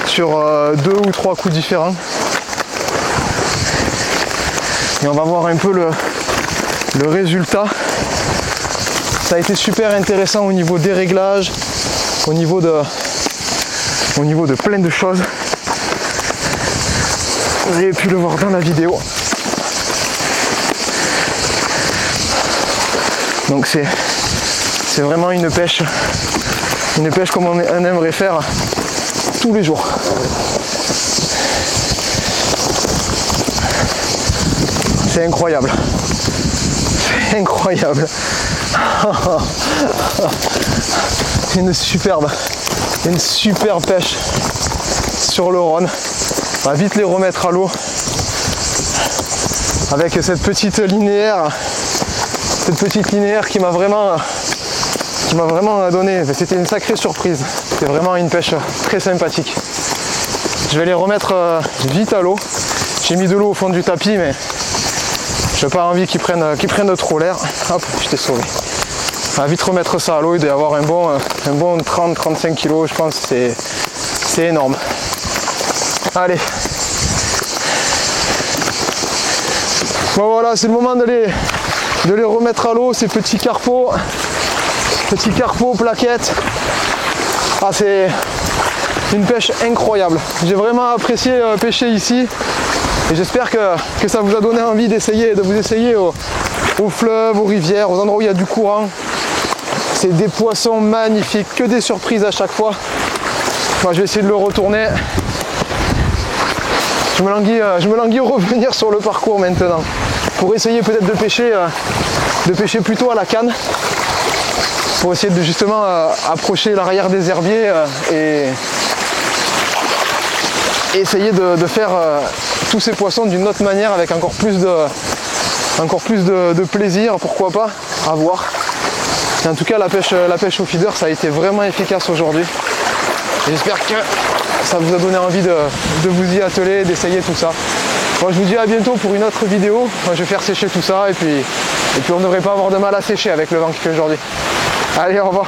sur 2 ou 3 coups différents. Et on va voir un peu le résultat. Ça a été super intéressant au niveau des réglages, au niveau de plein de choses. Vous avez pu le voir dans la vidéo. Donc c'est vraiment une pêche comme on aimerait faire tous les jours. C'est incroyable. C'est incroyable. Une superbe pêche sur le Rhône. On va vite les remettre à l'eau avec cette petite linéaire qui m'a vraiment donné. C'était une sacrée surprise. C'était vraiment une pêche très sympathique. Je vais les remettre vite à l'eau. J'ai mis de l'eau au fond du tapis, mais j'ai pas envie qu'ils prennent trop l'air. Hop, je t'ai sauvé. On va vite remettre ça à l'eau. Il doit y avoir un bon 30-35 kg, je pense. C'est énorme. Allez. Bon voilà, c'est le moment de les remettre à l'eau, ces petits carpeaux plaquettes. Ah, c'est une pêche incroyable. J'ai vraiment apprécié pêcher ici et j'espère que ça vous a donné envie de vous essayer aux fleuves, aux rivières, aux endroits où il y a du courant. C'est des poissons magnifiques, que des surprises à chaque fois. Moi, je vais essayer de le retourner. Je me languis revenir sur le parcours maintenant pour essayer peut-être de pêcher plutôt à la canne, pour essayer de justement approcher l'arrière des herbiers et essayer de faire tous ces poissons d'une autre manière avec encore plus de plaisir, pourquoi pas, à voir. Et en tout cas, la pêche au feeder, ça a été vraiment efficace aujourd'hui. J'espère que ça vous a donné envie de vous y atteler, d'essayer tout ça. Moi, je vous dis à bientôt pour une autre vidéo. Moi, je vais faire sécher tout ça et puis on ne devrait pas avoir de mal à sécher avec le vent qu'il fait aujourd'hui. Allez, au revoir.